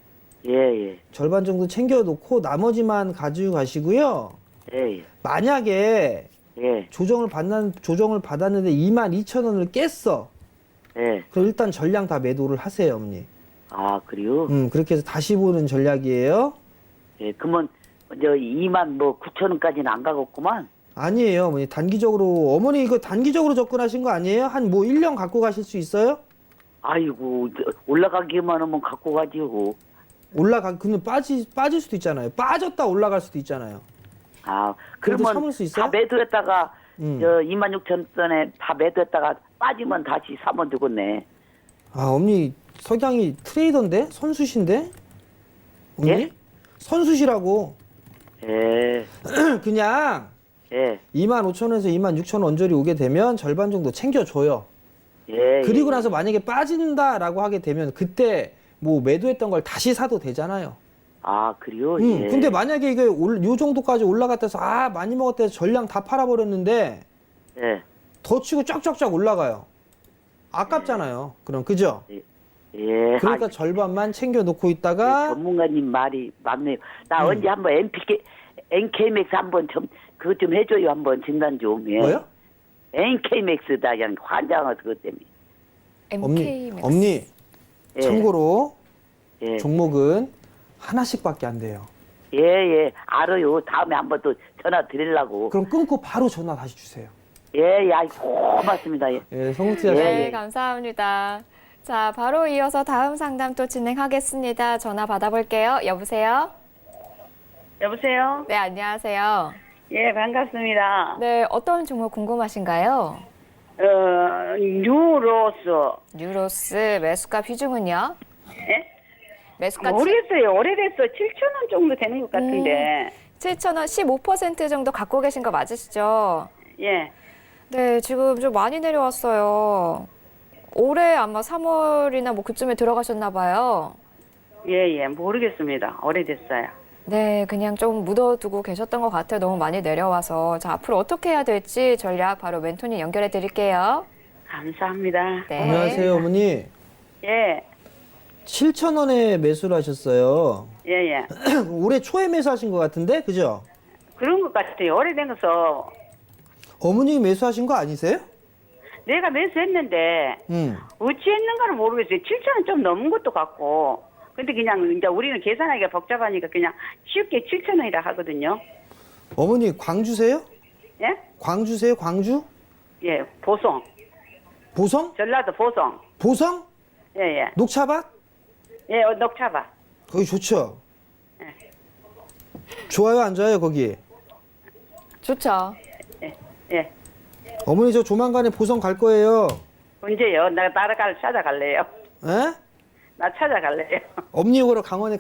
S5: 예, 예.
S2: 절반 정도 챙겨놓고 나머지만 가지고 가시고요.
S5: 예,
S2: 만약에
S5: 예.
S2: 조정을 받았는데 22,000원을 깼어.
S5: 예.
S2: 그럼 일단 전량 다 매도를 하세요, 어머니.
S5: 아, 그래요?
S2: 그렇게 해서 다시 보는 전략이에요.
S5: 예, 그러면 저 2만 뭐 9천 원까지는 안 가겠구만.
S2: 아니에요, 어머니. 단기적으로, 어머니 이거 단기적으로 접근하신 거 아니에요? 한 뭐 1년 갖고 가실 수 있어요?
S5: 아이고, 올라가기만 하면 갖고 가지요.
S2: 근데 빠질 수도 있잖아요. 빠졌다 올라갈 수도 있잖아요.
S5: 아,
S2: 그래도
S5: 그러면
S2: 참을 수 있어요?
S5: 다 매도했다가
S2: 음.
S5: 저 2만 6천 원에 다 매도했다가 빠지면 다시 사면 되겠네.
S2: 아, 어머니 석양이 트레이더인데? 선수신데? 어머니?
S5: 예?
S2: 선수시라고.
S5: 예,
S2: 그냥
S5: 예,
S2: 25,000원에서 26,000원 언저리 오게 되면 절반 정도 챙겨줘요.
S5: 예.
S2: 그리고
S5: 예.
S2: 나서 만약에 빠진다라고 하게 되면 그때 뭐 매도했던 걸 다시 사도 되잖아요.
S5: 아, 그래요? 예.
S2: 근데 만약에 이게 요 정도까지 올라갔다 해서 많이 먹었다 해서 전량 다 팔아버렸는데
S5: 예,
S2: 더 치고 쫙쫙쫙 올라가요. 아깝잖아요. 그럼 그죠?
S5: 예.
S2: 그러니까 절반만 챙겨놓고 있다가
S5: 전문가님 말이 맞네요. 나 언제 한번 NK맥스 한번 그것 좀 해줘요. 한번 진단 좀. 예.
S2: 뭐요?
S5: NK맥스다 그냥 환장해서 그것 때문에.
S3: MK 맥스.
S2: 엄니
S5: 예.
S2: 참고로
S5: 예.
S2: 종목은 하나씩밖에 안 돼요.
S5: 예, 예. 알아요. 다음에 한번 또 전화 드리려고.
S2: 그럼 끊고 바로 전화 다시 주세요.
S5: 예, 예. 아이, 고맙습니다. 예.
S2: 예, 성투자
S3: 네, 감사합니다. 자, 바로 이어서 다음 상담 또 진행하겠습니다. 전화 받아볼게요. 여보세요?
S6: 여보세요?
S3: 네, 안녕하세요.
S6: 예, 반갑습니다.
S3: 네, 어떤 종목 궁금하신가요?
S6: 뉴로스.
S3: 뉴로스 매수가 비중은요?
S6: 예?
S3: 매수가
S6: 모르겠어요. 오래됐어. 7,000원 정도 되는 것 같은데.
S3: 7,000원 15% 정도 갖고 계신 거 맞으시죠?
S6: 예.
S3: 네, 지금 좀 많이 내려왔어요. 올해 아마 3월이나 뭐 그쯤에 들어가셨나 봐요.
S6: 예, 예. 모르겠습니다. 오래됐어요.
S3: 네, 그냥 좀 묻어두고 계셨던 것 같아요. 너무 많이 내려와서. 자, 앞으로 어떻게 해야 될지 전략 바로 멘토님 연결해 드릴게요.
S6: 감사합니다.
S3: 네.
S2: 안녕하세요, 어머니.
S6: 예.
S2: 7,000원에 매수를 하셨어요.
S6: 예, 예.
S2: 올해 초에 매수하신 것 같은데, 그죠?
S6: 그런 것 같아요. 오래돼서
S2: 어머님이 매수하신 거 아니세요?
S6: 내가 매수했는데 어찌 했는가를 모르겠어요. 7,000원 좀 넘은 것도 같고. 근데 그냥 이제 우리는 계산하기가 복잡하니까 그냥 쉽게 7,000원이라 하거든요.
S2: 어머니 광주세요?
S6: 예?
S2: 광주세요? 광주?
S6: 예, 보성.
S2: 보성?
S6: 전라도 보성.
S2: 보성?
S6: 예, 예.
S2: 녹차밭?
S6: 예, 녹차밭.
S2: 거기 좋죠?
S6: 네.
S2: 좋아요, 안 좋아요, 거기?
S3: 좋죠.
S6: 예, 예.
S2: 어머니 저 조만간에 보성 갈 거예요.
S6: 언제요? 나 찾아갈래요.
S2: 에?
S6: 나 찾아갈래요.
S2: 엄니역으로 강연에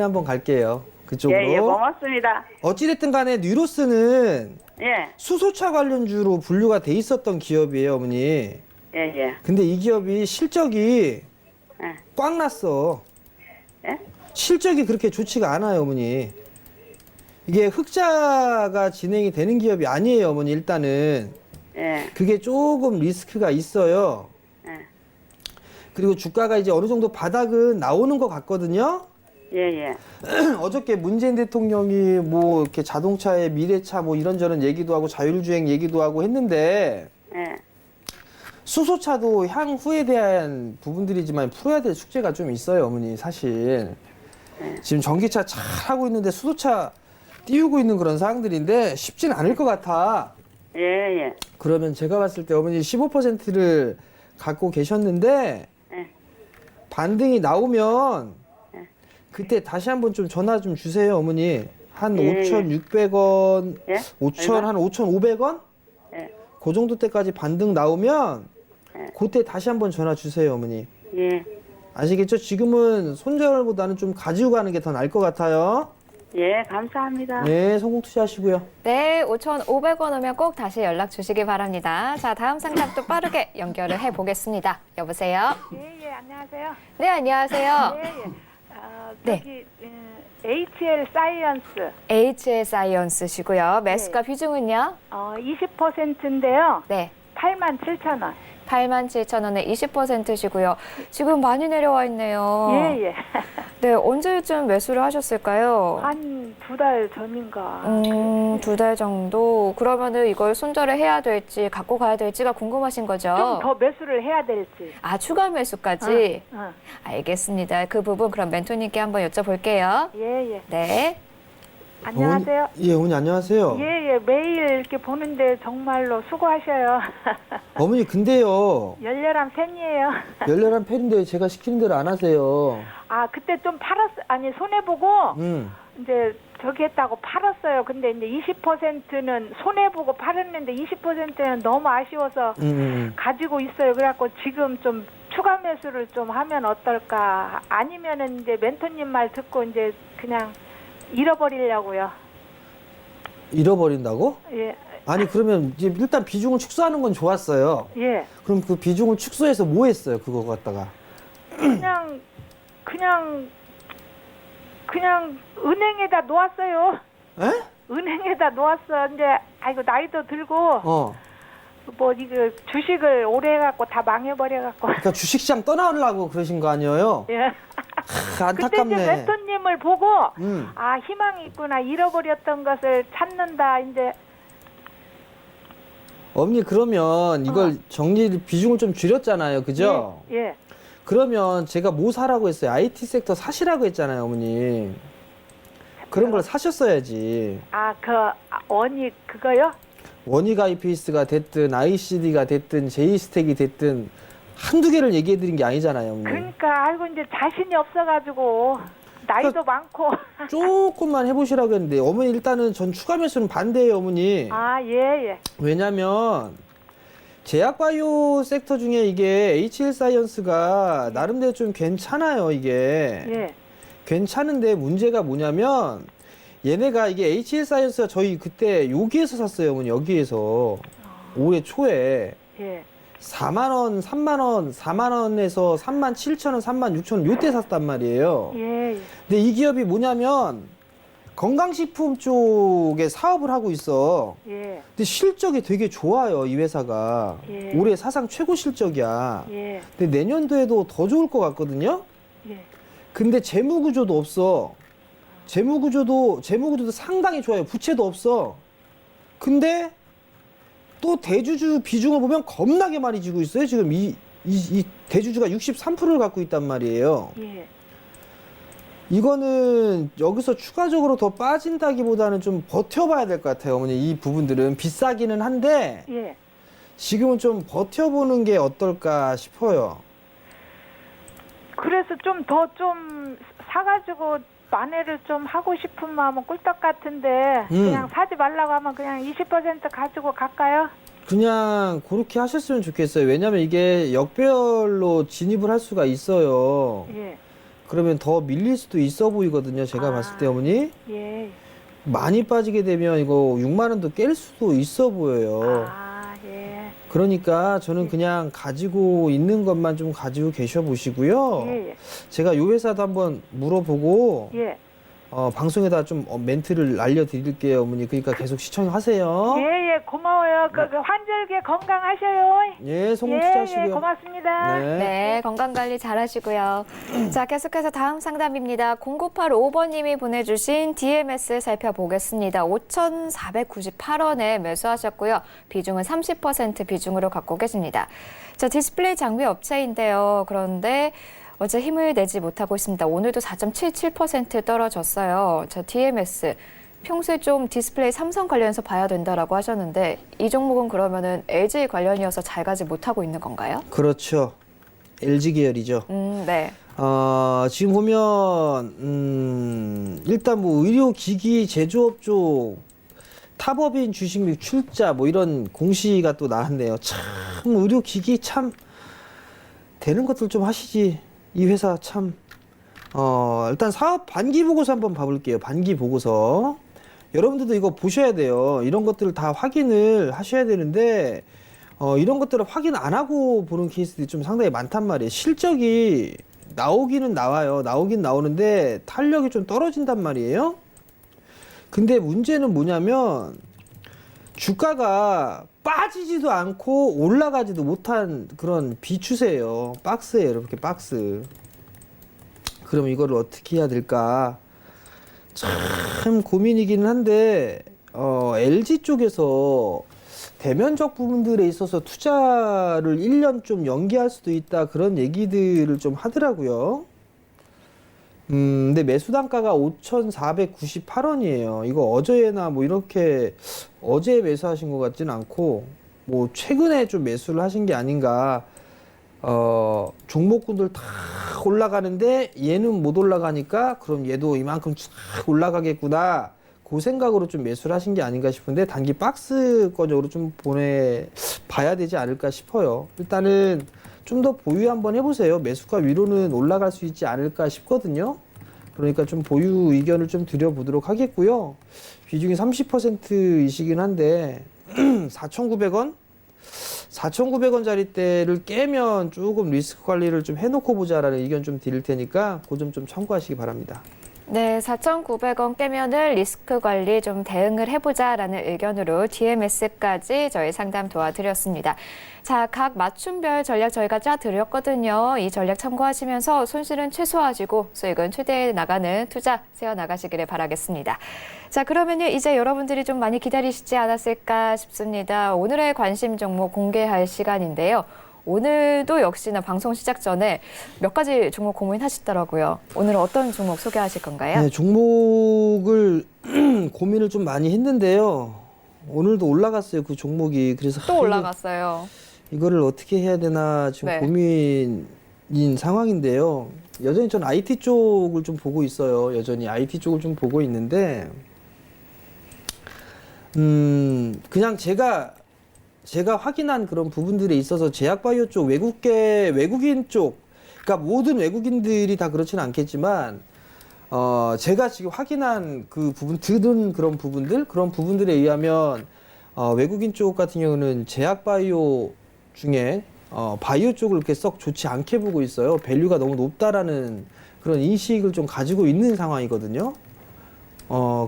S2: 한번 갈게요. 그쪽으로.
S6: 예, 고맙습니다.
S2: 어찌됐든 간에 뉴로스는
S6: 예,
S2: 수소차 관련주로 분류가 돼 있었던 기업이에요, 어머니.
S6: 예, 예.
S2: 근데 이 기업이 실적이
S6: 예.
S2: 꽉 났어.
S6: 예?
S2: 실적이 그렇게 좋지가 않아요, 어머니. 이게 흑자가 진행이 되는 기업이 아니에요, 어머니. 일단은
S6: 예,
S2: 그게 조금 리스크가 있어요.
S6: 예,
S2: 그리고 주가가 이제 어느 정도 바닥은 나오는 것 같거든요.
S6: 예, 예.
S2: 어저께 문재인 대통령이 뭐 이렇게 자동차의 미래차 뭐 이런저런 얘기도 하고 자율주행 얘기도 하고 했는데
S6: 예.
S2: 수소차도 향후에 대한 부분들이지만 풀어야 될 숙제가 좀 있어요, 어머니. 사실 지금 전기차 잘 하고 있는데 수소차 띄우고 있는 그런 상황들인데 쉽지는 않을 것 같아.
S6: 예, 예.
S2: 그러면 제가 봤을 때 어머니 15%를 갖고 계셨는데
S6: 예.
S2: 반등이 나오면
S6: 예.
S2: 그때 다시 한번 좀 전화 좀 주세요, 어머니. 한
S6: 예,
S2: 5,600원,
S6: 예?
S2: 5,000,
S6: 얼마?
S2: 한 5,500원?
S6: 예.
S2: 그 정도 때까지 반등 나오면
S6: 예.
S2: 그때 다시 한번 전화 주세요, 어머니.
S6: 예.
S2: 아시겠죠? 지금은 손절보다는 좀 가지고 가는 게 더 나을 것 같아요.
S6: 예, 감사합니다.
S2: 네, 성공 투자하시고요.
S3: 네, 5,500원 오면 꼭 다시 연락 주시기 바랍니다. 자, 다음 상담 또 빠르게 연결을 해보겠습니다. 여보세요?
S7: 예, 안녕하세요.
S3: 네, 안녕하세요.
S7: 예.
S3: 네.
S7: 저기 HL 사이언스
S3: HL 사이언스시고요. 매수가 비중은요?
S7: 20%인데요.
S3: 네.
S7: 87,000원.
S3: 87,000원에 20%시고요. 지금 많이 내려와 있네요.
S7: 예.
S3: 네, 언제쯤 매수를 하셨을까요?
S7: 한 2달 전인가.
S3: 2달 정도. 그러면은 이걸 손절을 해야 될지 갖고 가야 될지가 궁금하신 거죠?
S7: 좀 더 매수를 해야 될지.
S3: 아, 추가 매수까지?
S7: 응.
S3: 알겠습니다. 그 부분 그럼 멘토님께 한번 여쭤볼게요.
S7: 예.
S3: 네.
S7: 안녕하세요.
S2: 어머니, 예, 어머니 안녕하세요.
S7: 예. 매일 이렇게 보는데 정말로 수고하셔요.
S2: 어머니 근데요.
S7: 열렬한 팬이에요.
S2: 열렬한 팬인데 제가 시키는 대로 안 하세요.
S7: 아, 그때 좀 손해보고 이제 저기 했다고 팔았어요. 근데 이제 20%는 손해보고 팔았는데 20%는 너무 아쉬워서 가지고 있어요. 그래갖고 지금 좀 추가 매수를 좀 하면 어떨까? 아니면은 이제 멘토님 말 듣고 이제 그냥 잃어버리려고요.
S2: 잃어버린다고?
S7: 예.
S2: 아니 그러면 이제 일단 비중을 축소하는 건 좋았어요.
S7: 예.
S2: 그럼 그 비중을 축소해서 뭐 했어요? 그거 갖다가.
S7: 그냥 은행에다 놓았어요.
S2: 에?
S7: 은행에다 놓았어. 이제 아이고 나이도 들고 뭐 이거 주식을 오래 해갖고 다 망해버려갖고.
S2: 그러니까 주식시장 떠나려고 그러신 거 아니에요?
S7: 예. 그때
S2: 안타깝네.
S7: 이제 멘토님을 보고 아 희망이 있구나, 잃어버렸던 것을 찾는다. 이제
S2: 어머니 그러면 이걸 비중을 좀 줄였잖아요, 그죠?
S7: 예.
S2: 그러면 제가 뭐 사라고 했어요? IT 섹터 사시라고 했잖아요, 어머니. 그런 걸 사셨어야지.
S7: 원이 그거요?
S2: 원익 IPS가 됐든 ICD가 됐든 제이스택이 됐든 한두 개를 얘기해드린 게 아니잖아요, 어머니.
S7: 그러니까 아이고 이제 자신이 없어가지고 나이도 많고.
S2: 조금만 해보시라고 했는데 어머니 일단은 전 추가 매수는 반대예요, 어머니.
S7: 아, 예.
S2: 왜냐면 제약바이오 섹터 중에 이게 HL 사이언스가 나름대로 좀 괜찮아요, 이게.
S7: 예.
S2: 괜찮은데 문제가 뭐냐면 얘네가 이게 HL 사이언스가 저희 그때 여기에서 샀어요, 어머니. 여기에서 올해 초에
S7: 예.
S2: 4만 원, 3만 원, 4만 원에서 3만 7천 원, 3만 6천 원 요때 샀단 말이에요.
S7: 예.
S2: 근데 이 기업이 뭐냐면 건강식품 쪽에 사업을 하고 있어.
S7: 예.
S2: 근데 실적이 되게 좋아요, 이 회사가.
S7: 예.
S2: 올해 사상 최고 실적이야.
S7: 예.
S2: 근데 내년도에도 더 좋을 것 같거든요.
S7: 예.
S2: 근데 재무 구조도 없어. 재무 구조도 상당히 좋아요. 부채도 없어. 근데 또 대주주 비중을 보면 겁나게 많이 지고 있어요. 지금 이 대주주가 63%를 갖고 있단 말이에요.
S7: 예.
S2: 이거는 여기서 추가적으로 더 빠진다기보다는 좀 버텨봐야 될 것 같아요, 어머니. 이 부분들은 비싸기는 한데
S7: 예.
S2: 지금은 좀 버텨보는 게 어떨까 싶어요.
S7: 그래서 좀 사가지고 만회를 좀 하고 싶은 마음은 꿀떡 같은데 그냥 사지 말라고 하면 그냥 20% 가지고 갈까요?
S2: 그냥 그렇게 하셨으면 좋겠어요. 왜냐면 이게 역별로 진입을 할 수가 있어요.
S7: 예.
S2: 그러면 더 밀릴 수도 있어 보이거든요. 제가 봤을 때 어머니.
S7: 예.
S2: 많이 빠지게 되면 이거 6만 원도 깰 수도 있어 보여요.
S7: 예.
S2: 그러니까 저는 그냥 가지고 있는 것만 좀 가지고 계셔 보시고요.
S7: 예.
S2: 제가 요 회사도 한번 물어보고
S7: 예.
S2: 방송에다 좀 멘트를 알려드릴게요, 어머니. 그러니까 계속 시청하세요.
S7: 예, 고마워요. 그 환절기 건강하셔요.
S2: 예, 성공 투자하시고요.
S7: 예, 고맙습니다.
S3: 네, 건강관리 잘 하시고요. 자, 계속해서 다음 상담입니다. 0985번님이 보내주신 DMS 살펴보겠습니다. 5,498원에 매수하셨고요. 비중은 30% 비중으로 갖고 계십니다. 자, 디스플레이 장비 업체인데요. 그런데 어제 힘을 내지 못하고 있습니다. 오늘도 4.77% 떨어졌어요. 자, DMS. 평소에 좀 디스플레이 삼성 관련해서 봐야 된다라고 하셨는데 이 종목은 그러면은 LG 관련이어서 잘 가지 못하고 있는 건가요?
S2: 그렇죠. LG 계열이죠.
S3: 네.
S2: 지금 보면 일단 뭐 의료기기 제조업 쪽 탑업인 주식 및 출자 뭐 이런 공시가 또 나왔네요. 참 의료기기 참 되는 것들 좀 하시지. 이 회사 참 일단 사업 반기 보고서 한번 봐볼게요. 반기 보고서 여러분들도 이거 보셔야 돼요. 이런 것들을 다 확인을 하셔야 되는데 이런 것들을 확인 안 하고 보는 케이스들이 좀 상당히 많단 말이에요. 실적이 나오기는 나와요. 나오긴 나오는데 탄력이 좀 떨어진단 말이에요. 근데 문제는 뭐냐면 주가가 빠지지도 않고 올라가지도 못한 그런 비추세예요. 박스예요. 이렇게 박스. 그럼 이거를 어떻게 해야 될까? 참 고민이기는 한데 LG 쪽에서 대면적 부분들에 있어서 투자를 1년 좀 연기할 수도 있다. 그런 얘기들을 좀 하더라고요. 근데 매수 단가가 5,498원이에요. 이거 어제나 뭐 이렇게 어제 매수하신 것 같진 않고 뭐 최근에 좀 매수를 하신 게 아닌가. 종목군들 다 올라가는데 얘는 못 올라가니까 그럼 얘도 이만큼 쫙 올라가겠구나. 그 생각으로 좀 매수를 하신 게 아닌가 싶은데 단기 박스권적으로 좀 봐야 되지 않을까 싶어요. 일단은 좀 더 보유 한번 해보세요. 매수가 위로는 올라갈 수 있지 않을까 싶거든요. 그러니까 좀 보유 의견을 좀 드려보도록 하겠고요. 비중이 30%이시긴 한데 4,900원? 4,900원짜리 때를 깨면 조금 리스크 관리를 좀 해놓고 보자라는 의견 좀 드릴 테니까 그 점 좀 참고하시기 바랍니다.
S3: 네, 4,900원 깨면은 리스크 관리 좀 대응을 해보자라는 의견으로 DMS까지 저희 상담 도와드렸습니다. 자, 각 맞춤별 전략 저희가 짜드렸거든요. 이 전략 참고하시면서 손실은 최소화하시고 수익은 최대해 나가는 투자 세워나가시기를 바라겠습니다. 자, 그러면요, 이제 여러분들이 좀 많이 기다리시지 않았을까 싶습니다. 오늘의 관심 종목 공개할 시간인데요. 오늘도 역시나 방송 시작 전에 몇 가지 종목 고민하시더라고요. 오늘은 어떤 종목 소개하실 건가요?
S2: 네, 종목을 고민을 좀 많이 했는데요. 오늘도 올라갔어요, 그 종목이. 그래서
S3: 또 올라갔어요.
S2: 이거를 어떻게 해야 되나 지금
S3: 네.
S2: 고민인 상황인데요. 여전히 전 IT 쪽을 좀 보고 있어요. 여전히 IT 쪽을 좀 보고 있는데 그냥 제가 확인한 그런 부분들에 있어서 제약바이오 쪽, 외국인 쪽, 그러니까 모든 외국인들이 다 그렇지는 않겠지만, 제가 지금 확인한 그 부분, 들은 그런 부분들에 의하면, 외국인 쪽 같은 경우는 제약바이오 중에, 바이오 쪽을 그렇게 썩 좋지 않게 보고 있어요. 밸류가 너무 높다라는 그런 인식을 좀 가지고 있는 상황이거든요.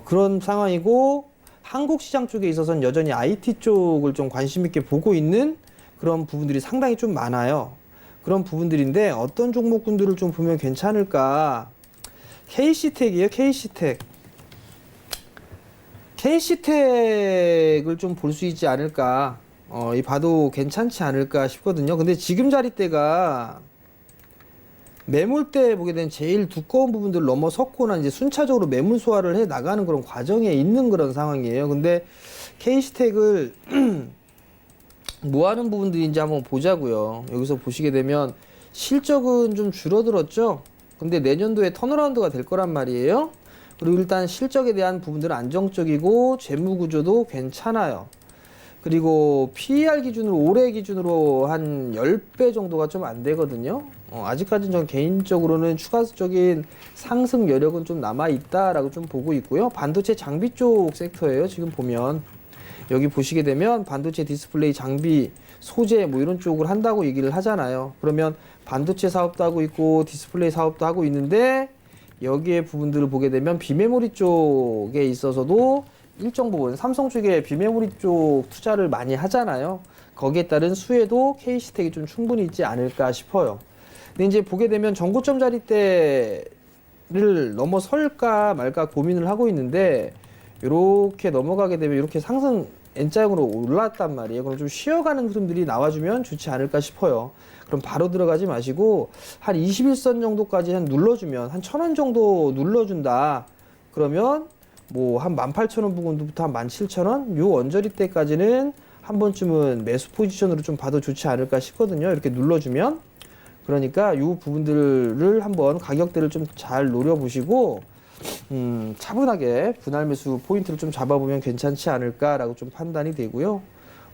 S2: 그런 상황이고, 한국 시장 쪽에 있어서는 여전히 IT 쪽을 좀 관심 있게 보고 있는 그런 부분들이 상당히 좀 많아요. 그런 부분들인데 어떤 종목군들을 좀 보면 괜찮을까? KC텍이에요, KC텍. KC텍을 좀 볼 수 있지 않을까? 이 봐도 괜찮지 않을까 싶거든요. 근데 지금 자리대가 매물대 보게 되면 제일 두꺼운 부분들을 넘어섰거나 이제 순차적으로 매물 소화를 해 나가는 그런 과정에 있는 그런 상황이에요. 근데 KC텍을 뭐 하는 부분들인지 한번 보자고요. 여기서 보시게 되면 실적은 좀 줄어들었죠. 근데 내년도에 턴어라운드가 될 거란 말이에요. 그리고 일단 실적에 대한 부분들은 안정적이고 재무 구조도 괜찮아요. 그리고 PER 기준으로 올해 기준으로 한 10배 정도가 좀 안 되거든요. 아직까지는 전 개인적으로는 추가적인 상승 여력은 좀 남아있다라고 좀 보고 있고요. 반도체 장비 쪽 섹터예요. 지금 보면 여기 보시게 되면 반도체 디스플레이 장비 소재 뭐 이런 쪽을 한다고 얘기를 하잖아요. 그러면 반도체 사업도 하고 있고 디스플레이 사업도 하고 있는데 여기에 부분들을 보게 되면 비메모리 쪽에 있어서도 일정 부분 삼성 쪽에 비메모리 쪽 투자를 많이 하잖아요. 거기에 따른 수혜도 K시텍이 좀 충분히 있지 않을까 싶어요. 근데 이제 보게 되면 전고점 자리대를 넘어설까 말까 고민을 하고 있는데 이렇게 넘어가게 되면 이렇게 상승 N자형으로 올랐단 말이에요. 그럼 좀 쉬어가는 흐름들이 나와주면 좋지 않을까 싶어요. 그럼 바로 들어가지 마시고 한 21선 정도까지 한 눌러주면 한 1,000원 정도 눌러준다. 그러면 뭐 한 18,000원 부근부터 한 17,000원 요 언저리 때까지는 한 번쯤은 매수 포지션으로 좀 봐도 좋지 않을까 싶거든요. 이렇게 눌러주면. 그러니까 요 부분들을 한번 가격대를 좀 잘 노려보시고 차분하게 분할 매수 포인트를 좀 잡아보면 괜찮지 않을까라고 좀 판단이 되고요.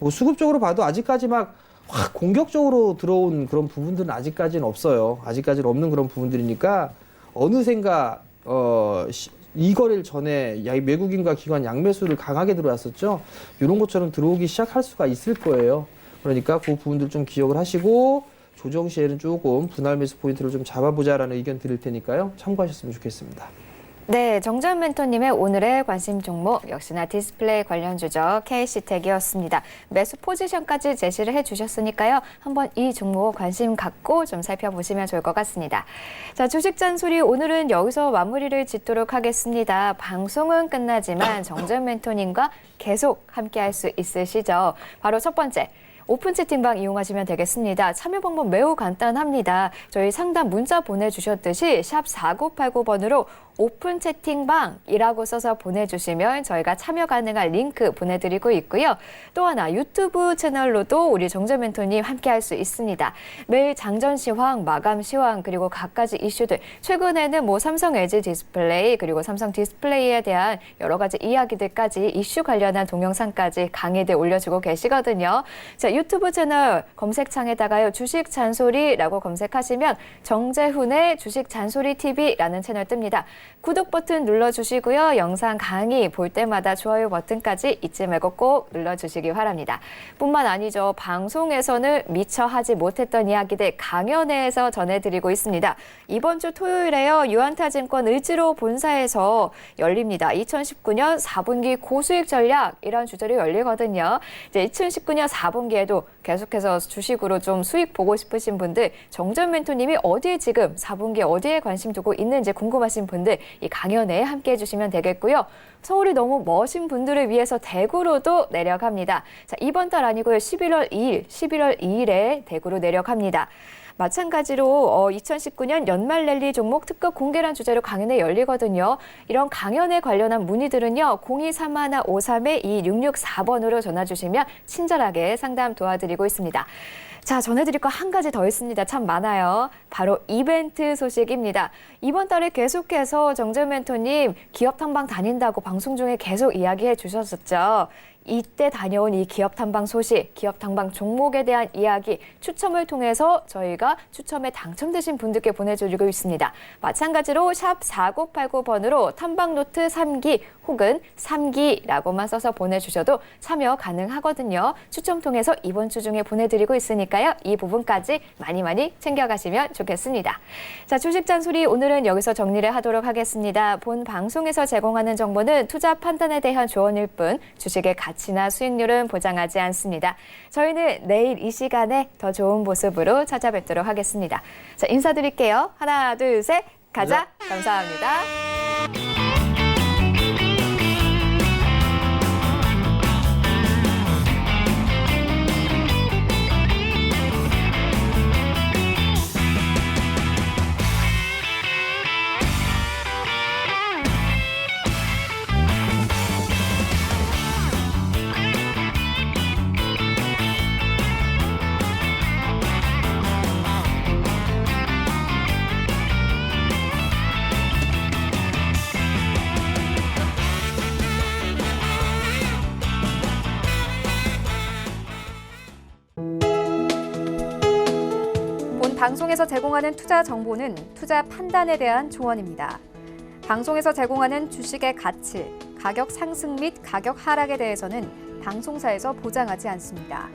S2: 뭐 수급적으로 봐도 아직까지 막 확 공격적으로 들어온 그런 부분들은 아직까지는 없어요. 아직까지는 없는 그런 부분들이니까 어느샌가 이 거래일 전에 외국인과 기관 양매수를 강하게 들어왔었죠. 이런 것처럼 들어오기 시작할 수가 있을 거예요. 그러니까 그 부분들 좀 기억을 하시고 조정 시에는 조금 분할 매수 포인트를 좀 잡아보자라는 의견 드릴 테니까요. 참고하셨으면 좋겠습니다.
S3: 네, 정전 멘토님의 오늘의 관심 종목 역시나 디스플레이 관련 주죠. K시텍이었습니다. 매수 포지션까지 제시를 해주셨으니까요. 한번 이 종목 관심 갖고 좀 살펴보시면 좋을 것 같습니다. 자, 주식 잔소리 오늘은 여기서 마무리를 짓도록 하겠습니다. 방송은 끝나지만 정전 멘토님과 계속 함께할 수 있으시죠. 바로 첫 번째. 오픈 채팅방 이용하시면 되겠습니다. 참여 방법 매우 간단합니다. 저희 상담 문자 보내주셨듯이 샵 4989번으로 오픈 채팅방이라고 써서 보내주시면 저희가 참여 가능한 링크 보내드리고 있고요. 또 하나 유튜브 채널로도 우리 정전 멘토님 함께할 수 있습니다. 매일 장전 시황, 마감 시황 그리고 갖가지 이슈들 최근에는 뭐 삼성 LG 디스플레이 그리고 삼성 디스플레이에 대한 여러 가지 이야기들까지 이슈 관련한 동영상까지 강의들 올려주고 계시거든요. 자, 유튜브 채널 검색창에다가요 주식 잔소리라고 검색하시면 정재훈의 주식 잔소리 TV라는 채널 뜹니다. 구독 버튼 눌러주시고요. 영상 강의 볼 때마다 좋아요 버튼까지 잊지 말고 꼭 눌러주시기 바랍니다. 뿐만 아니죠. 방송에서는 미처 하지 못했던 이야기들 강연회에서 전해드리고 있습니다. 이번 주 토요일에요. 유한타증권 을지로 본사에서 열립니다. 2019년 4분기 고수익 전략 이런 주제로 열리거든요. 이제 2019년 4분기에도 계속해서 주식으로 좀 수익 보고 싶으신 분들 정전 멘토님이 어디에 지금 4분기 어디에 관심 두고 있는지 궁금하신 분들 이 강연에 함께 해주시면 되겠고요. 서울이 너무 멋진 분들을 위해서 대구로도 내려갑니다. 자, 이번 달 아니고요. 11월 2일에 대구로 내려갑니다. 마찬가지로 2019년 연말 랠리 종목 특급 공개란 주제로 강연회 열리거든요. 이런 강연에 관련한 문의들은요. 023153-2664번으로 전화 주시면 친절하게 상담 도와드리고 있습니다. 자, 전해드릴 거 한 가지 더 있습니다. 참 많아요. 바로 이벤트 소식입니다. 이번 달에 계속해서 정재 멘토님 기업 탐방 다닌다고 방송 중에 계속 이야기해 주셨었죠. 이때 다녀온 이 기업 탐방 소식, 기업 탐방 종목에 대한 이야기 추첨을 통해서 저희가 추첨에 당첨되신 분들께 보내드리고 있습니다. 마찬가지로 샵 4989번으로 탐방노트 3기 혹은 3기라고만 써서 보내주셔도 참여 가능하거든요. 추첨 통해서 이번 주 중에 보내드리고 있으니까요. 이 부분까지 많이 챙겨가시면 좋겠습니다. 자, 주식 잔소리 오늘은 여기서 정리를 하도록 하겠습니다. 본 방송에서 제공하는 정보는 투자 판단에 대한 조언일 뿐 주식의 가치나 수익률은 보장하지 않습니다. 저희는 내일 이 시간에 더 좋은 모습으로 찾아뵙도록 하겠습니다. 자, 인사드릴게요. 하나, 둘, 셋, 가자. 감사합니다.
S1: 방송에서 제공하는 투자 정보는 투자 판단에 대한 조언입니다. 방송에서 제공하는 주식의 가치, 가격 상승 및 가격 하락에 대해서는 방송사에서 보장하지 않습니다.